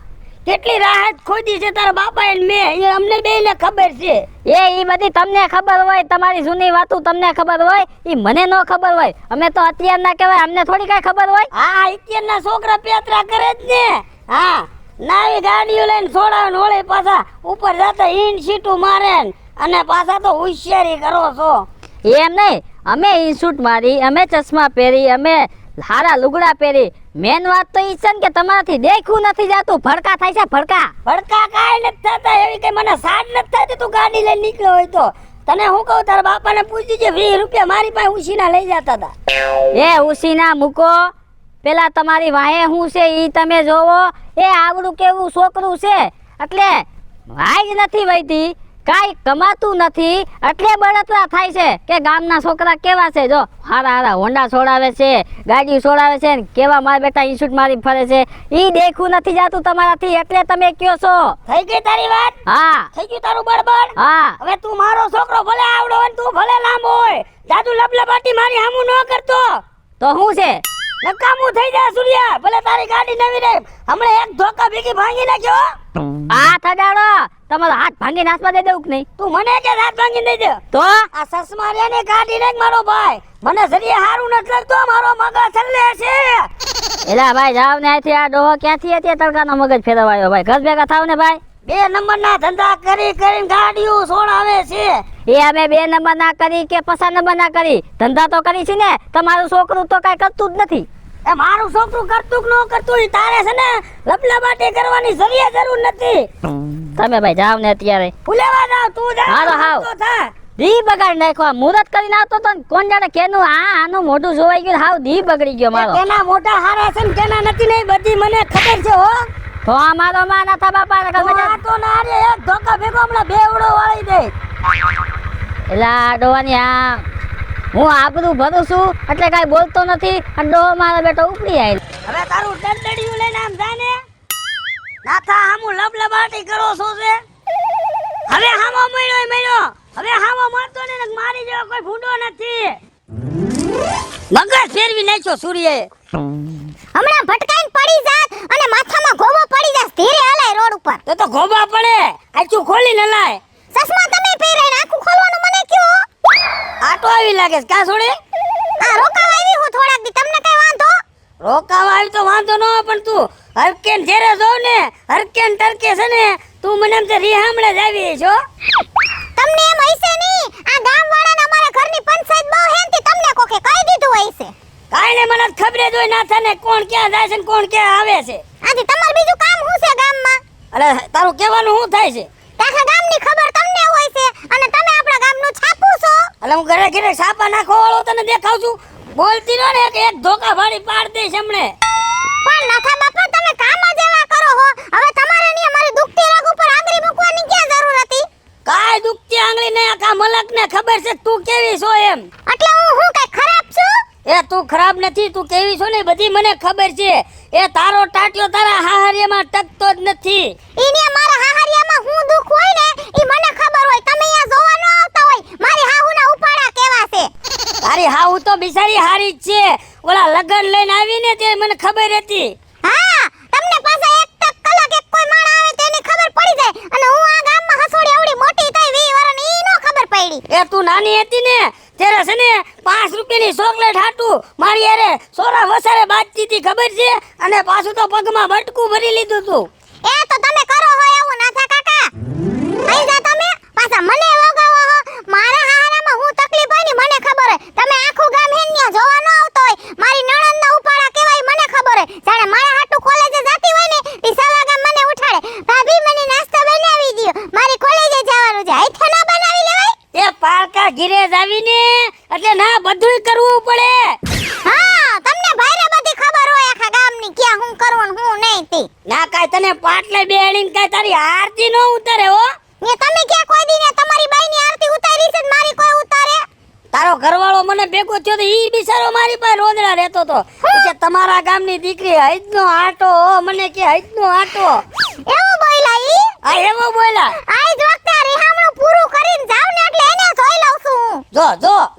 કેટલી રાહત ખોદી છે તારા બાપા ને મેં, એ અમને બેયને ખબર છે. ઈ બધી તમને ખબર હોય, તમારી જૂની વાતો તમને ખબર હોય, ઈ મને ન ખબર હોય. અમે તો અત્યારના કહેવાય, અમને થોડી કઈ ખબર હોય. હા, અત્યારના છોકરા પેતરા કરે જ ને. હા, નાવી ગાડીઓ લઈને છોડાવે ને ઓળે પાછા ઉપર જતા ઈન સીટું મારે ને, અને પાછા તો હોશિયારી કરો છો. એમ નહીં, અમે ઇન્સ્યુટ મારી, અમે ચશ્મા પહેરી, અમે હારા લુગડા પહેરી. મેન વાત તો ઈ છે ને કે તમારાથી દેખવું નથી જાતું, ભડકા થાય છે ભડકા. ભડકા કાંઈ નથી થતા, એવી કઈ મને સાડ નથી થતી. તું ગાડી લઈને નીકળ્યો હોય તો તને હું કહું, તારા બાપાને પૂછી જે 20 રૂપિયા મારી પાસે ઉછીના લઈ જતા હતા. એ ઉસીના મૂકો, પેલા તમારી વાહે હું છે ઈ તમે જોવો. એ આવડું કેવું છોકરું છે એટલે વાય જ નથી વહીતી, કાંઈ કમાતું નથી એટલે બળતરા થાય છે કે ગામના છોકરા કેવા છે. જો હારા હારા હોન્ડા છોડાવે છે, ગાડી છોડાવે છે ને કેવા મારા બેટા ઇન્સ્યુટ મારી ફરે છે. ઈ દેખવું નથી જાતું તમારાથી એટલે તમે કયો છો. થઈ ગઈ તારી વાત? હા થઈ ગયું તારું બળબડ? હા. હવે તું મારો છોકરો ભલે આવડો હોય ને તું ભલે લાંબો હોય, જાદુ લબલબાટી મારી હામું ન કરતો તો શું છે? નકામું થઈ જાય સૂર્યા. ભલે તારી ગાડી નવી રહે, હમણાં એક ધોકા ભેગી ભાંગી નાખ્યો. આ થડાડો તમારો હાથ ભાંગી નાસવા દે દેવું કે નહીં? તું મને કે હાથ ભાંગી દઈ દે તો આ સસમારિયાને ગાડી ને મારો ભાઈ મને જરીએ હારું નથી લાગતો, મારો મગજ છલ્લે છે. એલા ભાઈ જાવ ને અહીંથી. આ ડોહો ક્યાંથી હતી તડકાનો મગજ ફેરવાયો ભાઈ? ઘર ભેગા થાવ ને ભાઈ. 2 નંબરના ધંધા કરી કરીને ગાડીઓ છોડાવે છે. એ અમે 2 નંબર ના કરી કે 5 નંબર ના કરી, ધંધા તો કરી છે ને. તમારું છોકરું તો કઈ કરતું જ નથી. એ મારું છોકરું કરતું કે ન કરતું ઈ તારે છે ને લબલબાટી કરવાની જરીએ જરૂર નથી. તમે ભાઈ જાવ ને અત્યારે. ફુલેવા જાવ તું જા. હાલો, હાવ. તો થા. ધી બગાડી નાખવા મુહૂર્ત કરીને આવતો તો ને કોણ જાણે કેનું આનું મોઢું જોવાઈ ગયું. હાવ ધી બગડી ગયો મારો. કેના મોટા હારા છે ને કેના નથી ને ઈ બધી મને ખબર છે હો. તો આ મારો માં નાથા બાપા ને તું આ તો ના રે એક ધોકા ભેગો હમણાં બેવડો વાળી દે. એલા ડોવાની આ હું આબરૂ ભરું છું એટલે કઈ બોલતો નથી. અને ડોહો મારો બેટો ઉપડી આવેલ. હવે તારું દંડડિયું લઈને આમ જા ને. નાથા હામું લબલબાટી કરો છો છે. હવે હામો મળ્યો. હવે હામો મારતો ને મારી જેવો કોઈ ભૂંડો નથી. મગજ ફેરવી નાખ્યો સૂર્યએ. હમણાં ભટકાઈને પડી જાત અને માથામાં ગોબો પડી જાત. ધીરે હલાય રોડ ઉપર. તો ગોબા પડે, આચું ખોલી ન લાય. ચશ્મા તમે પહેરાઈને આખું ખોલવાનું મને કયો. આટો આવી લાગે છે કા છોડે? આ રોકાવા આવી હું થોડાક દી, તમને કઈ વાંધો? રોકાવા આવી તો વાંધો ન હોય, પણ તું હરકેન ઘેરે જો ને હરકેન ટરકે છે ને તું મને એમ તે રીહામણે જ આવી છો. તમને એમ હશે ની આ ગામવાળાને અમારા ઘરની પંચાયત બહુ હેનતી તમને કોકે કહી દીધું હશે. કાઈ ને મને ખબર જ હોય ના થાને કોણ ક્યાં જાય છે ને કોણ ક્યાં આવે છે. આજે તમાર બીજું કામ શું છે ગામમાં? અરે તારું કહેવાનું શું થાય છે? આખા ગામની ખબર તમને હોય છે અને તમે આપણા ગામનું છાપું છો. એટલે હું ઘરે ઘરે છાપા નાખવા વાળો તને દેખાવ છું. બોલતી ન ને એક ધોકા ભાડી પાડ દઈશ હમણે. પણ નાથા બાપા તમે કામ જ એવા કરો હો. હવે તમારે ની અમારી દુખતી રાગ ઉપર આંગળી મૂકવાની ક્યાં જરૂર હતી? કાઈ દુખતી આંગળી ને આખા મલક ને ખબર છે તું કેવી છો એમ. એટલે હું કઈ ખરાબ છું? એ તું ખરાબ નથી, તું કેવી છો ને બધી મને ખબર છે. એ તારો ટાટિયો તારા હાહરિયામાં ટકતો જ નથી. ઈને મારા હાહરિયામાં હું દુખ હોય ને ઈ મને ખબર હોય. તમે અહીંયા જોવા ન આવતા હોય મારી હાહુના ઉપાડા કેવા છે. તારી હાહુ તો બિચારી હારી જ છે. ઓલા લગન લઈને આવી ને તે મને ખબર હતી. હા, તમને પાછા એક તક કલાક એક કોઈ માણ આવે તેની ખબર પડી જાય અને હું આ ગામમાં હસોડી એવડી મોટી થઈ 20 વર્ષની ઈ નો ખબર પડી. એ તું નાની હતી ને ત્યારે છે ને 5 રૂપિયાની ચોકલેટ હાટું મારી યારે સોરા વસારે બાજતી હતી ખબર છે, અને પાછું તો પગમાં બટકું ભરી લીધું તું. એ તો તમે કરો હો એવું નાથા કાકા. આઈ જા તમે પાછા મને વગાવો હો. મારા હારામાં હું તકલીફ હોય ને મને ખબર હોય. તમે આખું ગામ હેન્યા જોવા ન આવતો હોય. મારી નણંદના ઉપાડા કેવાય મને ખબર હોય. જાણે મારા હાટુ કોલેજે જાતી હોય ને ઈ સવા ગામ મને ઉઠાડે, ભાભી મને નાસ્તો બનાવી દ્યો, મારી કોલેજે જવાનું છે. આઈથે ના બનાવી લેવાય? એ પારકા ઘીરે જ આવીને એટલે ના બધુંય કરવું પડે. હા, તમને ભાઈરે બધી ખબર હોય આખા ગામની ક્યાં હું કરવું ને હું નહીં તી. ના કાઈ તને પાટલે બેડીને કાઈ તારી આરતી નો ઉતારે હો. ને તમે ક્યાં કોઈ દી ને તમારી બાઈની આરતી ઉતારી છે ને મારી કોઈ ઉતારે? તારો ઘરવાળો મને ભેગો થયો તો ઈ બિચારો મારી પાસે રોદડા રહેતો તો કે તમારા ગામની દીકરી હૈદનો આટો, મને કે હૈદનો આટો. એવું બોલ્યા ઈ? આ એવો બોલ્યા. આઈ જ વખતે રીહામણું પૂરું કરીને જાવ ને એટલે એને જોઈ લઉં છું હું.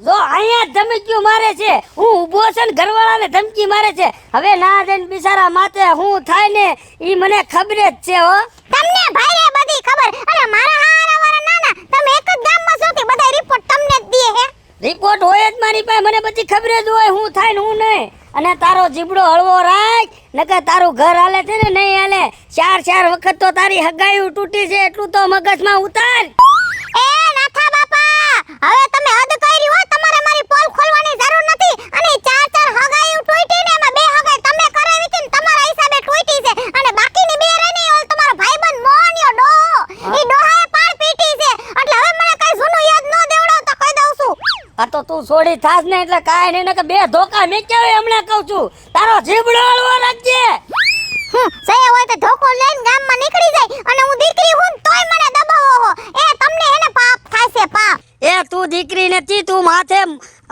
જો અહીંયા જ ધમકીઓ મારે છે. હું ઊભો છે ને ઘરવાળાને ધમકી મારે છે. હવે ના જઈને બિચારા માથે હું થાય ને ઈ મને ખબર જ છે હો. તમને ભાઈ રે બધી ખબર. અરે મારા હારાવાળા નાના તમે એક જ ગામમાં છો કે બધા રિપોર્ટ તમને જ દે હે? રિપોર્ટ હોય જ મારી પાસે, મને બધી ખબર જ હોય હું થાય ને હું નહીં. અને તારો જીબડો હળવો રાખ, નકર તારું ઘર હાલે છે ને નહીં હાલે. 4 વખત તો તારી હગાયું તૂટી છે એટલું તો મગજમાં ઉતાર. એ નાથા બાપા, હવે તમે હદ કરી હો. તમારે મારી પોલ ખોલવાની જરૂર નથી. અને 4 હગાયું તૂટી ને એમાં 2 હગાઈ તમે કરાવી હતી ને તમારા હિસાબે તૂટી છે. અને બાકીની 2 રહી ને ઓલ તમારો ભાઈબંધ મોહનિયો ડોહો, ઈ ડોહાએ પાડ પીટી છે. એટલે હવે મને કઈ જૂનું યાદ ન દેવડાવ તો કહી દઉં છું. આ તો તું છોડી થાસ ને એટલે કાંઈ નહીં, નકર 2 ધોકા મેક્યા હોય હમણાં કહું છું. તારો જીબડો હળવો રાખજે. સહી હોય તો ધોકો લઈને ગામમાં નીકળી જાય. અને હું દીકરી હું ને તોય મને દબાવો હો. એ તમને એને પાપ થાય છે પાપ. એ તું દીકરી નથી, તું માથે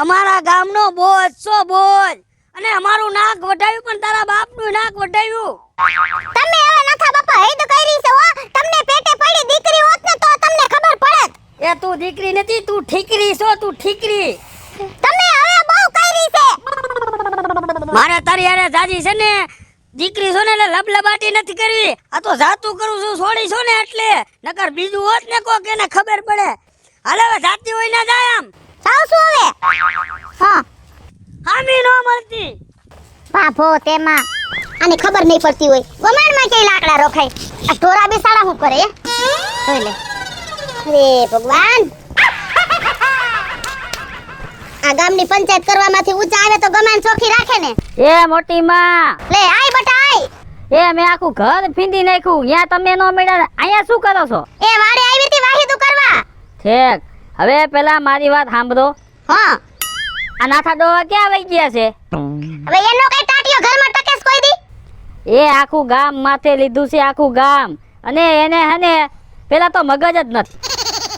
અમારા ગામનો બોજ છો બોજ. અને અમારું નાક વઢાવ્યું પણ તારા બાપનું નાક વઢાવ્યું. તમે હવે નથા બાપા હૈદ કરી છે હો. તમને પેટે પડી દીકરી હોત ને તો તમને ખબર પડત. એ તું દીકરી નથી, તું ઠીકરી છો, તું ઠીકરી. તમે હવે બહુ કરી છે. મારે તારી હારે જાજી છે ને દીકરી છો ને એટલે લબલબાટી નથી કરવી. આ તો જાતું કરું છું છોડી છો ને એટલે. નકર બીજું હોત ને કોક એને ખબર પડે. હાલે હવે જાતી હોય ના જાય આમ. સાવ શું હવે? હા હામી નો મળતી. બાપો તેમાં આની ખબર નહીં પડતી હોય. ગમાણમાં કે લાકડા રોખાય. આ ઢોરા બેસાડા શું કરે? જોઈ લે. અરે ભગવાન, આ ગામની પંચાયત કરવામાંથી ઊંચા આવે તો ગમાન ચોખી રાખે ને. એ મોટી માં, લે આય બટા આય. એ મેં આખું ઘર ફીંદી નાખ્યું. ત્યાં તમે નો મળ્યા, અહીંયા શું કરો છો? એ વાડે આવી હતી વાહીદું કરવા. ઠેક, હવે પેલા મારી વાત સાંભળો. હા, આ નાથા ડોહા ક્યાં વહી ગયા છે? હવે એનો કઈ ટાટિયો ઘરમાં ટકેસ કોઈ દી? એ આખું ગામ માથે લીધું છે, આખું ગામ. અને એને હને પેલા તો મગજ જ નથી.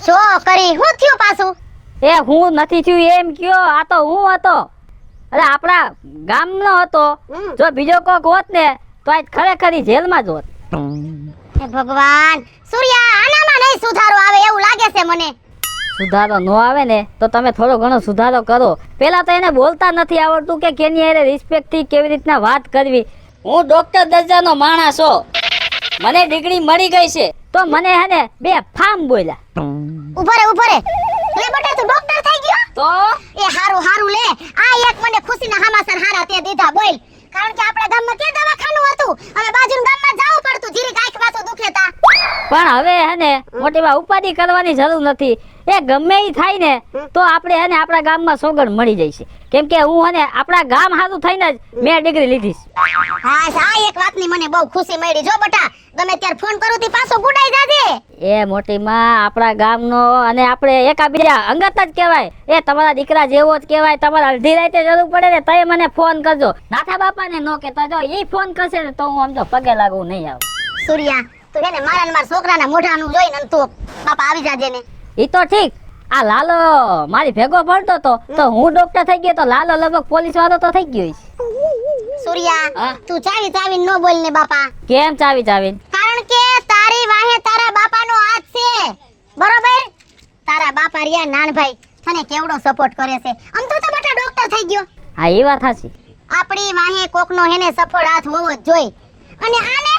જો કરી હું થયું પાછું? એ હું નથી થયું એમ કયો, આ તો હું હતો. અરે આપણા ગામનો હતો. જો બીજો કોક હોત ને તો આજ ખરેખર ઈ જેલમાં જ હોત. હે ભગવાન, સૂર્યા આનામાં નહીં સુધારો આવે એવું લાગે છે મને. સુધારો નો આવે ને તો તમે થોડો ઘણો સુધારો કરો. પેલા તો એને બોલતા નથી આવડતું કે કેની હારે રિસ્પેક્ટ થી કેવી રીતના વાત કરવી. હું ડોક્ટર દરજાનો માણસ છું, મને ડિગ્રી મળી ગઈ છે તો મને હે ને 2 ફાર્મ બોલ્યા. ઉભરે લે બટા તું ડોક્ટર થઈ ગયો તો એ હારું લે. આ એક મને ખુશીના સમાચાર હારા તે દીધા બોલ. કારણ કે આપણા ગામમાં કે દવાખાનું હતું, હવે બાજુના ગામમાં જાવું પડતું. જીરી કાંઈક માથું દુખે તા. પણ હવે હે ને મોટીમાં ઉપાધિ કરવાની જરૂર નથી. એ ગમે ઈ થાય ને તો આપણે હે ને આપણા ગામમાં સોગંદ મળી જાય છે. કેમ કે હું હે ને આપણા ગામ હારું થઈને જ મેં ડિગ્રી લીધી છે. હા આ એક વાતની મને બહુ ખુશી મળી. જો બટા ગમે ત્યારે ફોન કરું તી પાછો ગુડાઈ જાજે. એ મોટીમાં આપણા ગામનો અને આપણે એકાબીજા અંગત જ કહેવાય. એ તમારા દીકરા જેવો જ કહેવાય. તમારે અડધી રાતે જરૂર પડે ને તય મને ફોન કરજો. નાથા બાપાને નો કહેતા, જો ઈ ફોન કરશે ને તો હું સમજો પગે લાગવું નહીં આવું. સૂર્યા તું હે ને મારા ને મારા છોકરાના મોઢાનું જોઈને તું બાપા આવી જાજે ને. ઈ તો ઠીક. આ લાલો મારી ભેગો ભણતો તો હું ડોક્ટર થઈ ગયો તો લાલો લગભગ પોલીસ વાળો તો થઈ ગયો છે. સૂર્યા તું ચાવી નો બોલ ને બાપા. કેમ ચાવી? કારણ કે તારી વાહે તારા બાપાનો હાથ છે, બરોબર? તારા બાપા રિયા નાનભાઈ તને કેવડો સપોર્ટ કરે છે. આમ તો બટા ડોક્ટર થઈ ગયો. હા એ વાત સાચી. આપણી વાહે કોકનો હેને સફળ હાથ હોવો જ જોઈ. અને આને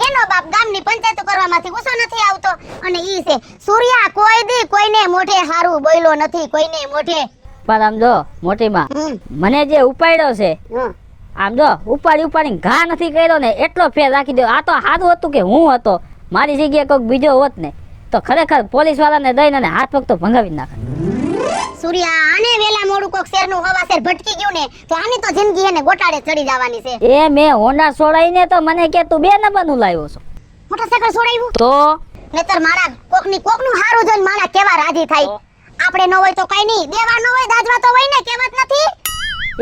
એનો બાપ ગામની પંચાયત કરવામાંથી ગુસ્સો નથી આવતો. અને ઈ છે સૂર્યા કોઈ દી કોઈને મોઢે હારું બોલ્યો નથી, કોઈને મોઢે. પણ આમ જો મોટીમાં મને જે ઉપાડ્યો છે, આમ જો ઉપાડીને ઘા નથી કર્યો ને એટલો ફેર રાખી દો. આ તો સારું હતું કે હું હતો, મારી જગ્યાએ કોઈક બીજો હોત ને તો ખરેખર પોલીસ વાળાને દઈને હાથ પગ તો ભંગાવી નાખે. સૂર્યા આને વેલા મોડું કોક શેરનું હવાસેર ભટકી ગયું ને તો આની તો જિંદગી એને ગોટાળે ચડી જવાની છે. એ મેં હોન્ડા છોડાઈને તો મને કે તું 2 નંબરનું લાવ્યો છો. મોટરસાઇકલ છોડાવ્યું તો નહીતર મારા કોકનું હારું જોઈને મારા કેવા રાજી થાય. આપણે ન હોય તો કઈ નહીં, દેવા ન હોય દાજવા તો હોય ને, કહેવત નથી?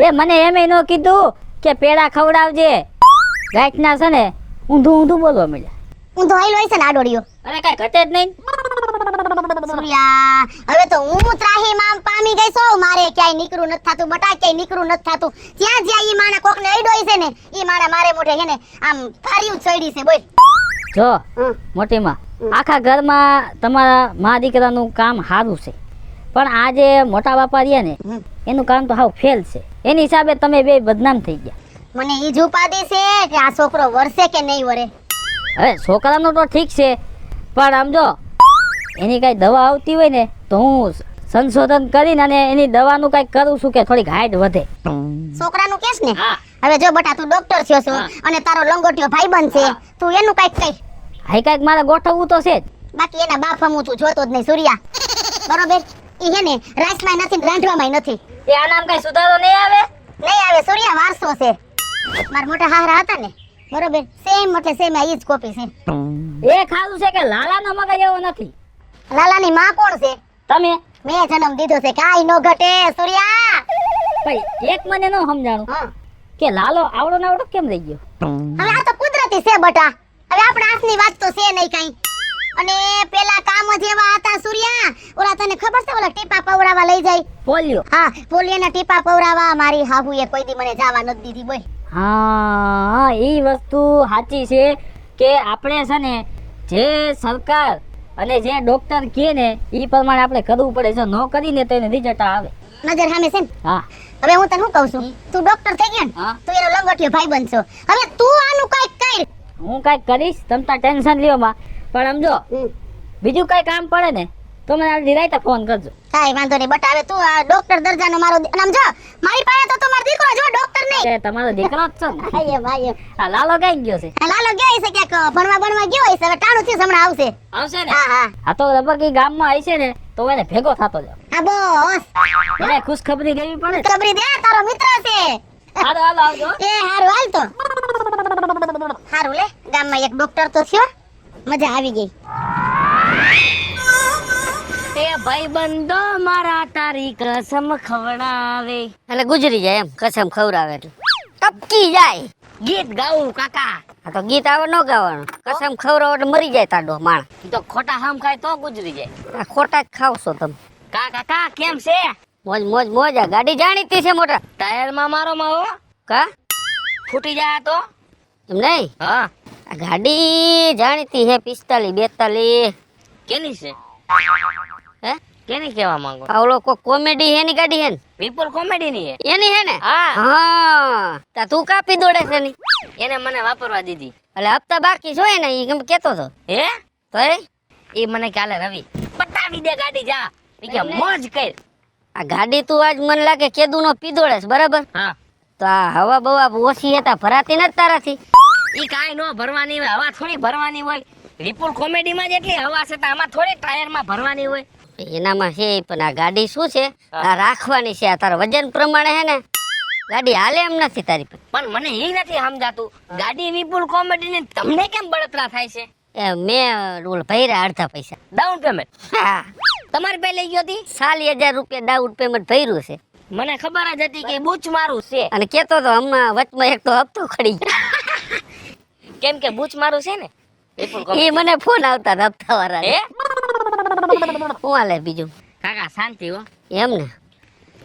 એ મને એમે નો કીધું કે પેડા ખવડાવજે. ગાંઠના છે ને ઊંધું બોલવા મળ્યા. ઊંધો હાઈલો હશે ને આડોડિયો. અરે કઈ ઘટે જ નહીં. સૂર્યા હવે તો હું ત્રાહીમામ પામી ગઈ છું. મારે ક્યાંય નીકળું નથી થાતું બટા, ક્યાંય નીકળું નથી થાતું. જ્યાં ઈ માણા કોકને અડ્યો છે ને ઈ માણા મારે મોઢે છે ને આમ ફાર્યું છોડી છે. બોલ જો મોટીમાં આખા ઘરમાં તમારા મા દીકરાનું કામ સારું છે, પણ આ જે મોટા બાપા રહ્યા ને એનું કામ તો હાવ ફેલ છે. એની હિસાબે તમે બે બદનામ થઈ ગયા. મને ઈ જ ઉપાધિ છે કે આ છોકરો વરસે કે નહીં વરે. હવે છોકરાનું તો ઠીક છે, પણ આમ જો એની કાંઈ દવા આવતી હોય ને તો હું સંશોધન કરીને અને એની દવાનું કાંઈક કરું છું કે થોડીક હાઈટ વધે. છોકરાનું કેસ ને? હા. હવે જો બટા તું ડોક્ટર થયો છો અને તારો લંગોટિયો ભાઈબંધ છે, તું એનું કાંઈક કઈ. હાઈ કાંઈક મારે ગોઠવવું તો છે જ. બાકી એના બાપ હમું તું જોતો જ નહીં સૂર્યા. બરોબર? ઈ હે ને રાસમાંય નથી ને રાંધવામાંય નથી. એ આ નામ કાંઈ સુધારો નહીં આવે? નહીં આવે સૂર્યા, વારસો છે. મારા મોટા હાહરા હતા ને, બરોબર, સેમ એટલે સેમ આ ઈ જ કોપી છે. એ ખાલું છે કે લાલાનો મગજ એવો નથી. લાલાની માં કોણ છે? તમે મેં જન્મ દીધો છે, કાઈ નો ઘટે સૂર્યા. ભાઈ એક મને ન સમજાણું હા. કે લાલો આવડો ને આવડો કેમ રહી ગયો? હવે આ તો કુદરતી છે બટા. હવે આપણા હાથની વાત તો છે નહીં કાઈ. અને પેલા કામ જ એવા હતા સૂર્યા. ઓલા તને ખબર છે ઓલા ટીપા પવડાવવા લઈ જાય? પોલિયો. હા, પોલિયોના ટીપા પવડાવવા મારી હાહુએ કોઈ દી મને જવા નથી દીધી બોલ. હા, એ વસ્તુ સાચી છે કે આપણે છે ને જે સરકાર અને જે ડોક્ટર કહે ને એ પ્રમાણે આપણે કરવું પડે. જો ન કરીને તો એને રિઝલ્ટ આવે. નજર સામે છે ને? હા. હવે હું તને શું કહું છું, તું ડોક્ટર થઈ ગયો ને, હા. તું એનો લંગોટિયો ભાઈ બનશો. હવે તું આનું કઈક કર. હું કાંઈક કરીશ, તમતા ટેન્શન લ્યો માં. પણ સમજો બીજું કાંઈ કામ પડે ને તો મને આ નિરાંતે ફોન કરજો. કાઈ વાંધો નહીં બટા. હવે તું આ ડોક્ટર દરજાનો મારો અને આમ જો મારી પાસે તો તમારો દીકરો જો ડોક્ટર નહીં. એ તમારો દીકરો જ છો ને? ભાઈ ભાઈ આ લાલો કઈ ગયો છે? આ લાલો ગયો હશે ક્યાંક ભણવા ગયો હશે. હવે ટાણું થયું હમણાં આવશે. આવશે ને? હા હા આ તો લગભગ ગામમાં આવી છે ને તો એને ભેગો થતો જાવ. હા બોસ. એને ખુશખબરી દેવી પડે. ખબરી દે, તારો મિત્ર છે. હાલો હાલો આવજો. એ હારું હાલ તો. હારું લે, ગામમાં એક ડોક્ટર તો થયો, મજા આવી ગઈ. તે ભાઈબંધો મારા તારી કસમ ખવડાવે. એટલે ગુજરી જાય એમ, કસમ ખવડાવે એટલે ટપકી જાય. ગીત ગાવું કાકા. આ તો ગીત આવે ન ગાવાનું, કસમ ખવડાવો એટલે મરી જાય તાડો માણ. ઈ તો ખોટા હમ ખાય તો ગુજરી જાય. આ ખોટા જ ખાવશો તમે. કાકા કેમ છે? મોજ મોજ મોજ. આ ગાડી જાણીતી છે મોટા. ટાયર માં મારો માવો કા ફૂટી જાય તો? એમ નહીં, હા. આ ગાડી જાણીતી છે 45 42. કેની છે? હે કેની કહેવા માંગો? આ ઓલો કોઈ કોમેડી હે ની ગાડી હે ને? વિપુલ કોમેડી ની છે. એની હે ને? હા. હા, તા તું કાપી દોડે છે ની. એને મને વાપરવા દીધી. એટલે હપ્તા બાકી છો ને ઈ કેમ કેતો તો? હે? તો એ મને કાલે રવિ બતાવી દે ગાડી જા. ઈ કે મોજ કર. આ ગાડી તું આજ મને લાગે કેદુ નો પીદોડે છે બરાબર? હા. તો આ હવા બવા ઓછી હતા, ભરાતી નથી તારાથી? ઈ કાઈ નો ભરવાની હોય, હવા થોડી ભરવાની હોય. વિપુલ કોમેડી માં જેટલી હવા છે તો આમાં થોડી ટાયર માં ભરવાની હોય. એનામાં છે પણ આ ગાડી શું છે, આ રાખવાની છે. આ તારા વજન પ્રમાણે હે ને ગાડી હાલે એમ નથી તારી પાસે. પણ મને એ નથી સમજાતું, ગાડી વિપુલ કોમેડી ને તમને કેમ બળતરા થાય છે? એ મેં ઓલ ભર્યા અડધા પૈસા. ડાઉન પેમેન્ટ હા, તમારી પે લઈ ગયો હતી? 40,000 રૂપિયા ડાઉન પેમેન્ટ ભર્યું છે. મને ખબર જ હતી કે બૂચ મારું છે. અને કેતો તો હમણાં વચમાં એક તો હપ્તો ખડી ગયો. કેમ કે બૂચ મારું છે ને વિપુલ એ કોમેડી. મને ફોન આવતા હતા હપ્તા વાળા. હે? હું હાલે બીજું? કાકા શાંતિ હો. એમ ને?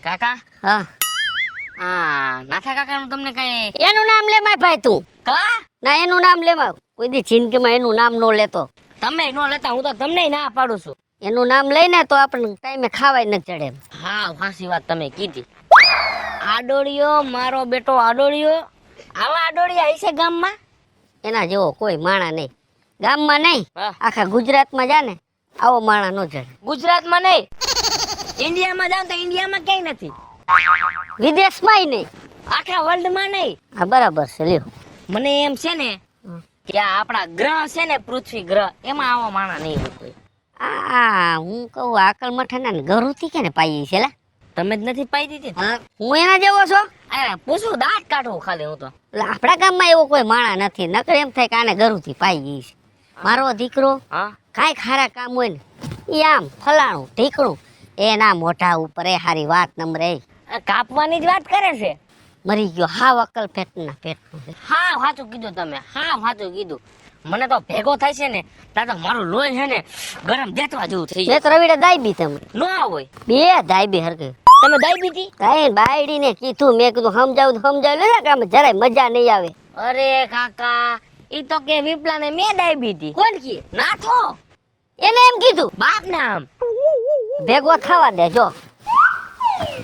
કાકા હા, નાથા કાકા નું તમને કઈ? એનું નામ લે માય ભાઈ તું. કા ના, એનું નામ લેવા કોઈ દી જિંદગીમાં એનું નામ નો લેતો. તમે નો લેતા, હું તો તમને ના પાડું છું. એનું નામ લઈને તો આપણને ટાઈમે ખાવાય ન ચડે એમ. હા, હાસી વાત તમે કીધી. આડોળિયો મારો બેટો આડોળિયો. આવા આડોળિયા હશે ગામમાં? એના જેવો કોઈ માણા નહીં, ગામમાં નહીં, હા. આખા ગુજરાતમાં જા ને આવો માણા નો જડે. ગુજરાતમાં નહીં, ઇન્ડિયામાં જાવ તો ઇન્ડિયામાં ક્યાંય નથી. વિદેશમાંય નહીં, આખા વર્લ્ડમાં નહીં. હા બરાબર છે લ્યો. મને એમ છે ને કે આ આપણા ગ્રહ છે ને પૃથ્વી ગ્રહ, એમાં આવો માણા નહીં હોય કોઈ. આ હું કહું આકલ મઠાના ને ઘરુથી કે ને પાઈ છે લા. તમે જ નથી પાઈ દીધી? હું એના જેવો છો? અરે પૂછું, દાંત કાઢવું ખાલી હું તો. એટલે આપણા ગામમાં એવો કોઈ માણા નથી, નકર એમ થાય કે આને ઘરુથી પાઈ ગઈ છે. મારો દીકરો હા, કાંઈ ખારા કામ હોય ને એ આમ ફલાણું ઢીકણું એના મોઢા ઉપર એ હારી વાત નંબરે આ કાપવાની જ વાત કરે છે. મરી ગયો હાવ અકલ પેટના પેટનું. હા, સાચું કીધું તમે. હા, સાચું કીધું. મને તો ભેગો થાય છે ને ત્યાં તો મારું લોહી છે ને ગરમ દેતવા જેવું થઈ બે જાય. તો રવિડે દાઈ તમે નો હોય. બે દાઈ બી હરકે તમે દાઈ બીધી? કાંઈ બાયડીને કીધું, મેં કીધું સમજાવું તો સમજાવી લે કે આમાં જરાય મજા નહીં આવે. અરે કાકા, ઈ તો કે વિપલાને મેં દાબી હતી. કોણ કી નાથો એને એમ કીધું બાપ નામ. ભેગો થવા દે જો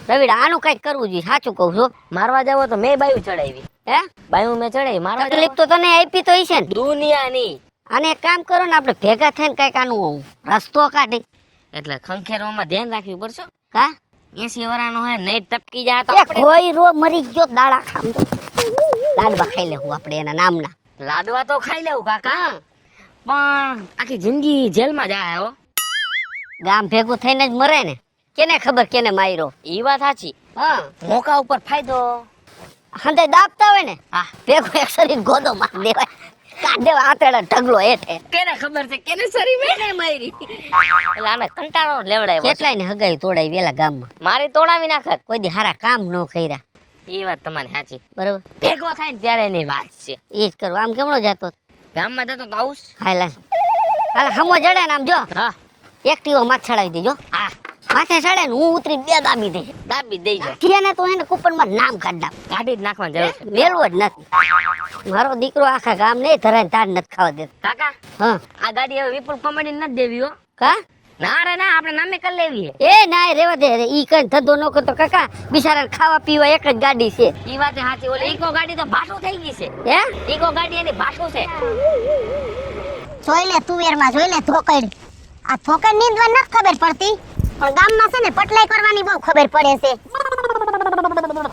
રવિડ આનું કઈક કરવું જોઈએ સાચું કહું છું મારવા જાવ તો મેં બાયું ચડાવી. હે બાયું મેં ચડાવી. મારવા તકલીફ તો તને આપી તો હશે ને દુનિયાની. અને એક કામ કરો ને આપણે ભેગા થઈને કઈક આનું રસ્તો કાઢી એટલે ખંખેરવામાં ધ્યાન રાખવું પડશે. કા 80 વર્ષનો હે નહીં ટપકી જાય તો એ કોઈ રો મરી ગયો દાડા ખામ લાડવા ખાઈ લેવું આપણે એના નામના લાડવા તો ખાઈ લેવું કાકા, પણ આખી જિંદગી જેલમાં જાય હો. ગામ ભેગું થઈને જ મરે ને કેને ખબર કેને માર્યો ઈ વાત સાચી. હા મોકા ઉપર ફાયદો. હંતે દાબતા હોય ને હા ભેગો એક શરીર ગોદો માર દેવાય કાઢ દેવા આતેડા ઢગલો હેઠે કેને ખબર છે કેને સરી મેને મારી. એટલે આને કંટાળો લેવડાય. કેટલાય ને હગાઈ તોડાઈ વેલા ગામમાં મારી તોડાવી નાખત. કોઈ દી હારા કામ ન કર્યા એ વાત તમારી સાચી. બરોબર ભેગો થાય ને ત્યારે એની વાત છે. એ જ કરવા આમ કેમનો જાતો ગામમાં જતો તો આવું. હાલ હાલ હમો જડે ને આમ જો હા એક્ટિવો માથ ચડાવી દેજો હા માથે ચડે ને હું ઉતરી બે દાબી દે દાબી દેજો. ને તો એને કૂપનમાં નામ કાઢ નાખ કાઢી જ નાખવાની જરૂર છે. મેળવો જ નથી મારો દીકરો આખા ગામ ને ધરાય તાર નથી ખાવા દેતો કાકા હા આ ગાડી હવે વિપુલ પમડી નથી દેવી હો. કા ના રે ના આપણે નામે કરી લેવી. એ ના રેવા દે ઈ કઈ ધંધો ન કરતો કાકા બિચારા ખાવા પીવા એક જ ગાડી છે ઈ વાત સાચી. ઓલી ઈકો ગાડી તો ભાટું થઈ ગઈ છે. હે ઈકો ગાડી એની ભાટું છે. જોઈ લે તુવેરમાં જોઈ લે ધોકડ આ ધોકડ નીંદવા નથી ખબર પડતી પણ ગામમાં છે ને પટલાઈ કરવાની બહુ ખબર પડે છે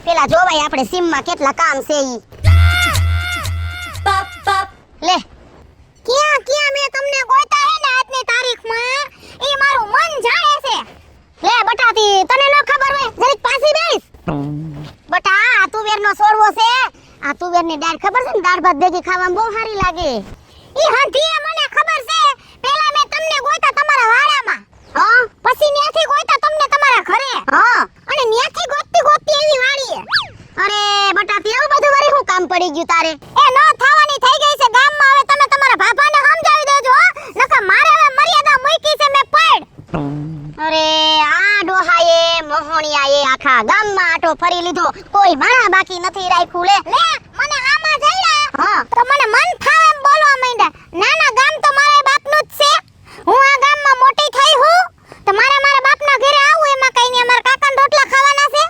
પેલા જોવાય આપણે સીમમાં કેટલા કામ છે ઈ લે ક્યાં ક્યાં મેં તમને ગોતા હે ને આજની તારીખમાં ઈ મારું મન જાણે છે લે બટાતી તને ન ખબર હોય જરીક પાછી બેસ બટા આ તુવેરનો છોડવો છે આ તુવેરની દાળ ખબર છે ને દાળ ભાત ભેગી ખાવામાં બહુ સારી લાગે ઈ હંધી મને ખબર છે પેલા મેં તમને ગોતા તમારા વાડામાં હા પછી ન્યાથી ગોતા તમને તમારા ઘરે હા અને ન્યાથી ગોતતી ગોતતી એવી વાડીએ અરે બટાતી એવું બધું વળી હું કામ પડી ગયું તારે એ ન થવાની થઈ ગઈ છે ગામમાં હવે તમે તમારા ભાભાને સમજાવી દેજો હો નકર મારે હવે મર્યાદા મૂકી છે મેં પડ અરે આ ડોહાએ મોહણિયાએ આખા ગામમાં આટો ફરી લીધો કોઈ માણા બાકી નથી રાખ્યું લે મને આમાં જઈડા હા તો મને મન થાવે એમ બોલવા માંડ્યા નાના ગામ તો મારા બાપનું જ છે હું આ ગામમાં મોટી થઈ હું તો મારા બાપના ઘરે આવું એમાં કઈ નહીં અમારા કાકાના રોટલા ખાવાના છે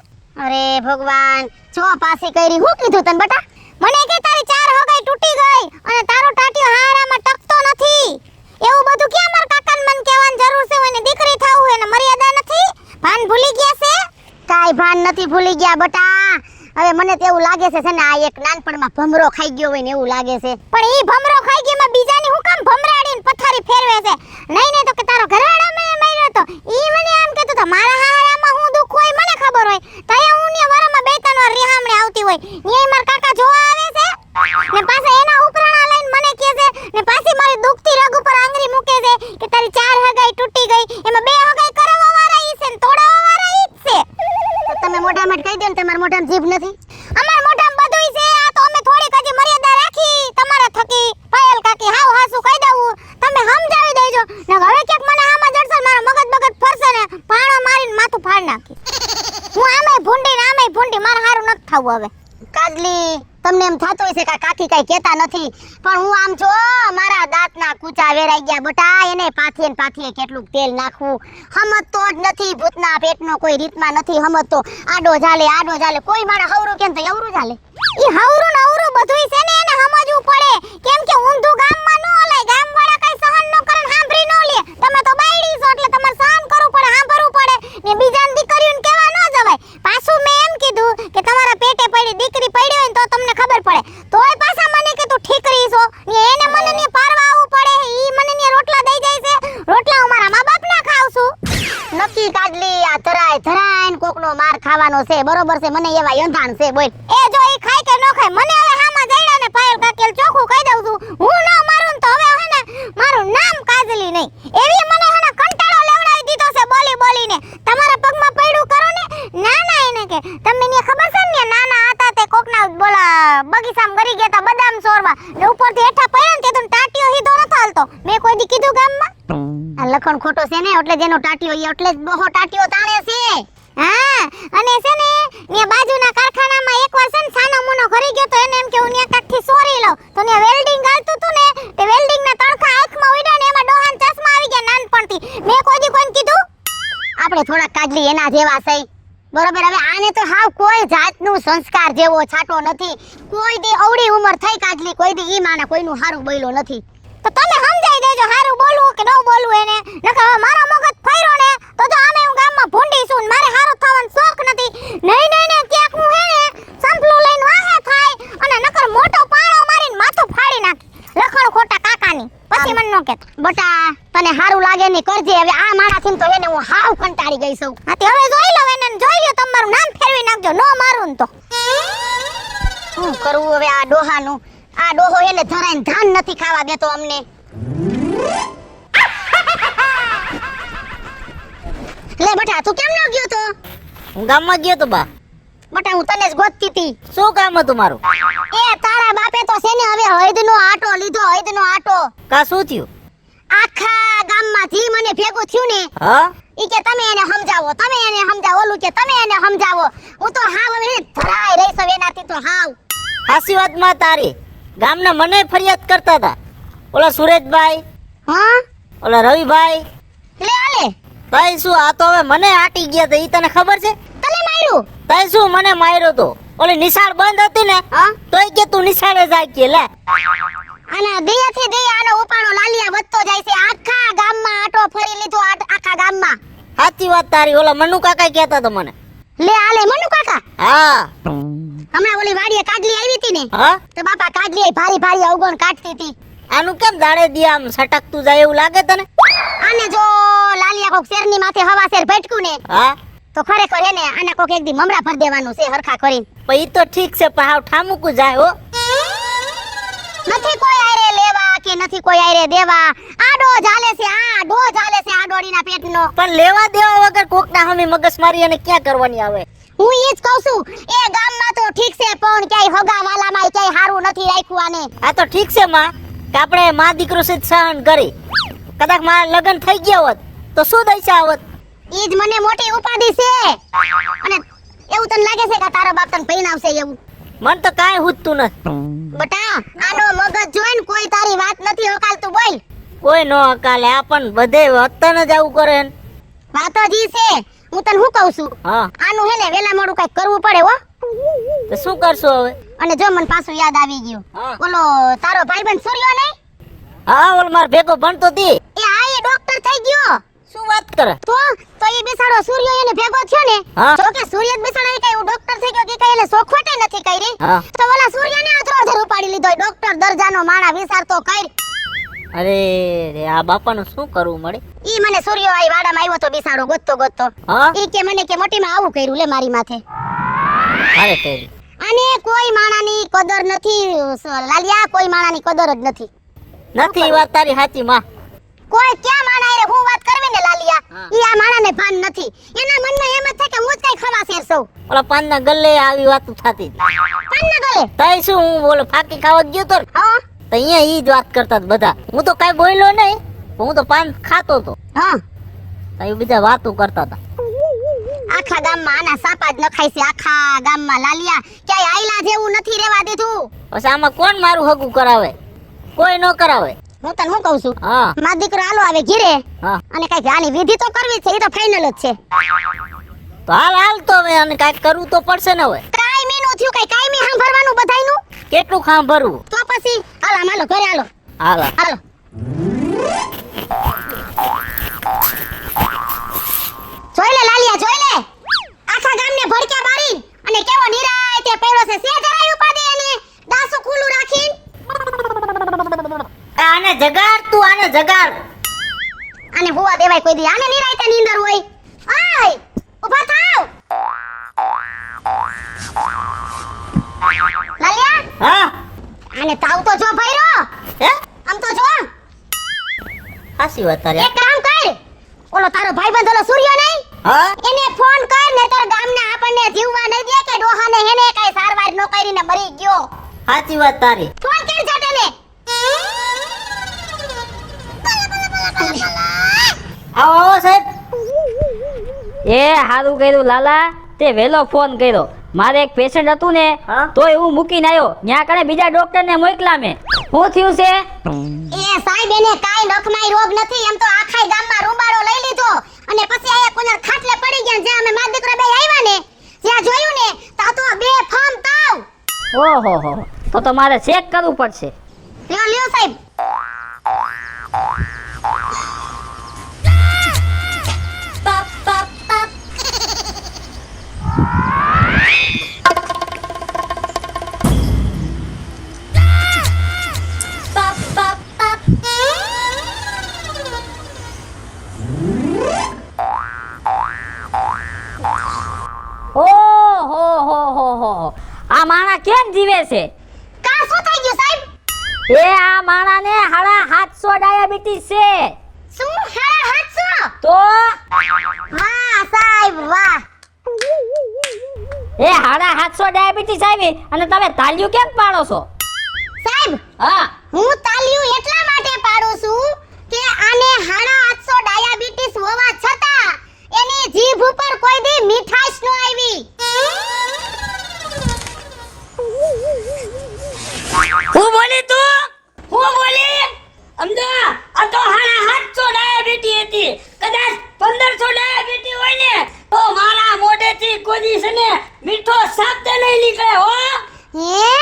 અરે ભગવાન જો પાછી કરી હું કીધું તને બટા મને કે તારી ચાર હગાઈ તૂટી ગઈ અને તારો ટાટિયો હારામાં ટકતો નથી એવું બધું ક્યાં મારા કાકાને મન કહેવાની જરૂર છે એને દીકરી થાવું એને મર્યાદા નથી ભાન ભૂલી ગયા છે કાઈ ભાન નથી ભૂલી ગયા બટા હવે મને તો એવું લાગે છે ને આ એક નાનપણમાં ભમરો ખાઈ ગયો હોય ને એવું લાગે છે પણ ઈ ભમરો ખાઈ ગયામાં બીજાની હું કામ ભમરાડીને પથારી ફેરવે છે નહીં તો કે તારો ઘરવાળો મને માર્યો તો ઈ મને આમ કહેતો તો મારા હારામાં હું દુખ હોય મને ખબર હોય તય હું ને વરામાં બે ત્રણ વાર રિહામણે આવતી હોય ન્યાય માર કાકા જોવા આવે છે ને પાછા એના ઉપરાણા લઈને મને કહે છે ને પાછી મારી દુખતી રગ ઉપર આંગળી મૂકે છે કે તારી ચાર હગાઈ તૂટી ગઈ એમાં બે હગાઈ કરાવવા વાળા ઈ છે ને તોડાવવા વાળા ઈ જ છે તો તમે મોઢામાં કહી દો ને તમારા મોઢામાં જીભ નથી અમાર મોઢામાં બધુંય છે આ તો અમે થોડીક હજી મર્યાદા રાખી તમારા થકી પાયલ કાકી હાવ હાસુ કહી દઉં તમે સમજાવી દેજો ને હવે ક્યાંક મને આમાં જડશે મારા મગજ બગજ ફરશે ને પાણો મારીને માથું ફાડ નાખી હું આમેય ભૂંડી મારે હારું નથી થાવું હવે કાજલી તમને એમ થાતું હશે કે કાકી કઈ કહેતા નથી પણ હું આમ જો મારા દાંતના કૂચા વેરાઈ ગયા બટા એને પાથીએ કેટલું તેલ નાખવું હમતો જ નથી ભૂતના પેટનો કોઈ રીતમાં નથી હમતો આડો જાલે કોઈ મારા હવરું કેમ તો અવરું જાલે ઈ હવરું ને અવરું બધુંય છે ને એને સમજવું પડે કેમ કે ઊંધું ગામમાં ન ઓલાય ગામવાળા કઈ સહન ન કરે સાંભળી ન લે તમે તો બાયડી છો એટલે તમારે સહન કરવું પડે સાંભળવું પડે ને બીજાની દીકરીઓને કહેવા ન જવાય પાછું મેં એમ કીધું કે તમારા પેટે પડી દીકરી પડી હોય ને તો તમને ખબર પડે તોય પાછા મને કે તું ઠીકરી છો ને એને મને ને પારવા આવવું પડે ઈ મને ને રોટલા દઈ જાય છે રોટલા હું મારા મા બાપના ખાવ છું નક્કી કાઢલી આ ધરાઈને કોકનો માર ખાવાનો છે બરોબર છે મને એવા યંધાણ છે બોલ એ જો ઈ ખાય કે ન ખાય મને હવે હામાં જઈડા ને પાયલ કાકેલ ચોખ્ખું કહી દઉં છું હું ન મારું તો હવે હે ને મારું નામ કાજલી નહીં એવી મને હે ને કંટાળો લેવડાવી દીધો છે બોલીને તમારા પગમાં પડ્યું કરો ને નાના એને કે તમને ને ખબર છે ને નાના હતા તે કોકના બોલા બગીચામાં ગરી ગયા તા બદામ સોરવા ને ઉપરથી હેઠા પડ્યા ને તે તો ટાટિયો હીધો ન થાલતો મેં કોઈ દી કીધું ગામમાં આ લખણ ખોટો છે ને એટલે જેનો ટાટિયો ઈ એટલે જ બહો ટાટિયો તાણે છે હા અને છે ને બાજુના કારખાનામાં એકવાર છે ને સાનો મુનો ઘરી ગયો તો એને એમ કે હું ન્યા કાઠી સોરી લઉં તો ન્યા વેલ્ડિંગ ગાલતું મારા જેવા છે બરોબર. હવે આને તો હાવ કોઈ જાતનું સંસ્કાર જેવો છાટો નથી. કોઈ દી અવળી ઉંમર થઈ કાઢલી, કોઈ દી ઈ માના કોઈનું હારું બોલ્યો નથી. તો તમે સમજાઈ દેજો હારું બોલવું કે ન બોલવું એને. નકર હવે મારો મગજ ફર્યો ને તો આમે હું ગામમાં ભૂંડી છું ને મારે હારું થવાનો શોખ નથી. નહીં નહીં ને ક્યાંક હું હે ને સંપલું લઈને વાહે થાય અને નકર મોટો પાણો મારીને માથું ફાડી નાખી લખણ ખોટા કાકાની. પછી મન નો કે બટા તને હારું લાગે ને કરજે. હવે આ મારાથી તો એને હું હાવ કંટાળી ગઈ છું. હાથી હવે જોઈ લો એને, જોઈ લ્યો તમારું નામ ફેરવી નાખજો નો મારું ને તો. શું કરવું હવે આ ડોહાનું? આ ડોહો એને જરાય ધાન નથી ખાવા દેતો અમને. લે બટા તું કેમ ન ગયો તો? હું ગામમાં ગયો તો બા. બટા હું તને જ ગોતતી હતી. શું કામ હતું મારું? એ તારા બાપે તો છે ને હવે હૈદનો આટો લીધો, હૈદનો આટો. કા શું થયું? આખા ગામમાં જી મને ભેગું થયું ને હા ઈ કે તમે એને સમજાવો, તમે એને સમજાવો, ઓલું કે તમે એને સમજાવો. હું તો હાવ હવે ધરાઈ રહી છું એનાથી તો હાવ. હાસી વાત માં તારી. ગામના મને ફરિયાદ કરતા હતા. ઓલા સુરેશભાઈ, હા ઓલા રવિભાઈ. લે આલે તઈ શું આ તો હવે મને આટી ગયા હતા. ઈ તને ખબર છે? તને માર્યું? તઈ શું મને માર્યો તો? ઓલી નિશાળ બંધ હતી ને હા તોય કે તું નિશાળે જાય કે લે. આના દેયથી દે આનો ઉપાડો લાલિયા વધતો જાય છે. આખા ગામમાં આટો ફરી લીધો, આખા ગામમાં. સાચી વાત તારી. ઓલા મનુ કાકા કહેતા હતા મને. લે આલે મનુ કાકા. હા હમણાં ઓલી વાડીએ કાડલી આવી હતી ને હા તો બાપા કાડલી ભારી ભારી અવગણ કાઢતી હતી. આનું કેમ દાડે દી આમ સટકતું જાય એવું લાગે તને? આને જો લાલિયા કોક શેરની માથે હવા શેર ભટકું ને હા તો ખરેખર એને આના કોક એક દી મમરા ભર દેવાનું છે હરખા કરીને. પણ ઈ તો ઠીક છે પણ હાવ ઠામુકું જાય હો. નથી કોઈ આયરે લેવા કે નથી કોઈ આયરે દેવા. આડો ચાલે છે, આડો ચાલે છે આડોડીના પેટનો. પણ લેવા દેવા વગર કોકના હમી મગજ મારી અને ક્યાં કરવાની આવે? હું ઈ જ કહું છું એ ગામમાં તો ઠીક છે પણ ક્યાંય હગા વાલામાં ક્યાંય હારું નથી રાખ્યું આને. આ તો ઠીક છે માં કે આપણે માં દીકરો સે સહન કરી. કદાચ મારા લગ્ન થઈ ગયા હોત તો શું દશા આવત? ઈ જ મને મોટી ઉપાધિ છે. અને એવું તને લાગે છે કે તારો બાપ તને પૈણાવશે એવું? મન તો કાંઈ હુજતું નથી. બટા આનો મગજ જોઈને કોઈ તારી વાત નથી હકાલતું. બોલ. કોઈ નો અકાલે આ પણ બધે વતન જ આવું કરે ને. વાતો જી છે. હું તને શું કહું છું હા આનું હે ને વેલા મોડું કઈક કરવું પડે હો. તો શું કરશો હવે? અને જો મને પાછું યાદ આવી ગયું હા. ઓલો તારો ભાઈબંધ સૂર્યો નહીં હા ઓલ માર ભેગો ભણતો તી. એ આ એ ડોક્ટર થઈ ગયો. શું વાત કરે? તો એ બિસાડો સૂર્યો એને ભેગો થયો ને હા. જો કે સૂર્ય જ બિસાડો એ કઈ ડોક્ટર થઈ ગયો કે કઈ એને સોખવટે નથી કરી. હા. તો ઓલા સૂર્યને આધરો ઉપાડી લીધો. ડોક્ટર દરજાનો માણા વિચાર તો કર. અરે રે આ બાપાનું શું કરવું મળે? ઈ મને સૂર્યો આઈ વાડામાં આવ્યો તો બિસાડો ગોતતો હા ઈ કે મને કે મોટીમાં આવું કર્યું લે મારી માથે. અરે તેરી અને કોઈ માણાની કદર નથી લાલિયા, કોઈ માણાની કદર જ નથી. નથી વાત તારી સાચી માં. કોઈ ક્યાં માણા રે હું વાત કરવી ને લાલિયા હા. ઈ આ માણાને ભાન નથી. એના મનમાં એમ જ થાય કે હું જ કઈ ખવા શેર છું. ઓલા પાનના ગલ્લે આવી વાતો થતી હતી. પાનના ગલે તઈ શું હું બોલો ફાકી ખાવા ગયો તો ને, હા તો અહીંયા ઈ જ વાત કરતા હતા બધા. હું તો કાંઈ બોલ્યો નહીં, હું તો પાન ખાતો હતો. હા તો એ બધા વાતો કરતા હતા. આખા ગામમાં આના સાપા જ નખાય છે. આખા ગામમાં લાલિયા ક્યાંય આયલા જેવું નથી રેવા દીધું. પછી આમાં કોણ મારું હગું કરાવે? કોઈ ન કરાવે. હું તને શું કહું છું હા મારો દીકરો આલો આવે ઘીરે હા અને કઈ આની વિધિ તો કરવી છે. એ તો ફાઇનલ જ છે. તો હાલ તો હવે અને કાંઈક કરવું તો પડશે ને હવે. કાયમી નું થયું કઈ કાયમી સાંભળવાનું બધાયનું. કેટલું ખાં ભરવું? તો પછી હાલો હાલો ઘરે હાલો હાલ હાલો. જોઈ લે લાલિયા જોઈ લે આખા ગામને ભડક્યા મારી અને કેવો નિરાય તે પડ્યો છે. સે જરાય ઉપાડે એને દાસુ ખુલ્લું રાખીને. આને જગાડ તું, આને જગાડ. આને હોવા દેવાય કોઈ દી. આને નિરાય તે નીંદર હોય. આય ઊભા થાવ લાલિયા. હા આને તાવ તો જો ભર્યો. હે આમ તો જો હાસી વાત તારી. એક કામ કર ઓલો તારો ભાઈબંધ ઓલો સૂર્યો નહીં હા એને ફોન કર ને તાર ગામના આપણને જીવવા નહીં દે કે ડોહાને હેને કઈ સારવાર ન કરીને મરી ગયો. સાચી વાત તારી. ફોન કર જટને. આવો આવો સાહેબ. એ હારું કર્યું લાલા, તે વેલો ફોન કર્યો. મારે એક પેશન્ટ હતું ને હા? તોય હું મૂકીને આવ્યો. ત્યાં કણે બીજા ડોક્ટરને મોકલા મેં. શું થયું છે? એ સાહેબ એને કાઈ નખમાઈ રોગ નથી. એમ તો આખાય ગામમાં રૂંબાડો લઈ લીધો અને પછી આયા કોના ખાટલે પડી ગયા જ્યાં અમે મારા દીકરા બે આવ્યા ને જ્યાં જોયું ને તા તો બે ફામ તાવ. ઓહો હો તો મારે ચેક કરવું પડશે. લ્યો લ્યો સાહેબ. ઓહો આ માણા કેમ જીવે છે? કા શું થઈ ગયું સાહેબ? એ આ માણાને 750 ડાયાબિટીસ છે. શું 750? તો વાહ સાહેબ વાહ. એ 750 ડાયાબિટીસ આવી અને તમે તાલિયું કેમ પાડો છો? સાહેબ હા હું તાલિયું એટલા માટે પાડું છું કે આને 750 ડાયાબિટીસ હોવા છતાં એની જીભ ઉપર કોઈ દી મીઠાશ ન આવી. હું બોલી તું? હું બોલી? સમજો આ તો 750 ડાયાબિટી હતી. કદાચ 1500 ડાયાબિટી હોય ને તો મારા મોઢેથી કોઈ દિવસ ને મીઠો શબ્દ નહીં નીકળે હો. હે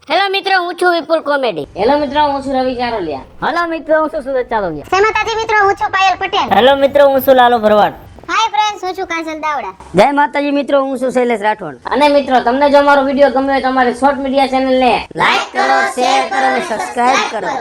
હેલો મિત્રો, હું છું વિપુલ કોમેડી. હેલો મિત્રો, હું છું રવિ ચારોલિયા. હેલો મિત્રો, હું છું સુરત ચારોલિયા. જય માતાજી મિત્રો, હું છું પાયલ પટેલ. હેલો મિત્રો, હું છું લાલો ભરવાડ. હાય ફ્રેન્ડ્સ, હું છું કાજલ દાવડા. જય માતાજી મિત્રો, હું છું શૈલેષ રાઠોડ. અને મિત્રો, તમને જો અમારો વિડીયો ગમ્યો હોય તો અમારી શોર્ટ મીડિયા ચેનલને લાઈક કરો, શેર કરો અને સબસ્ક્રાઇબ કરો.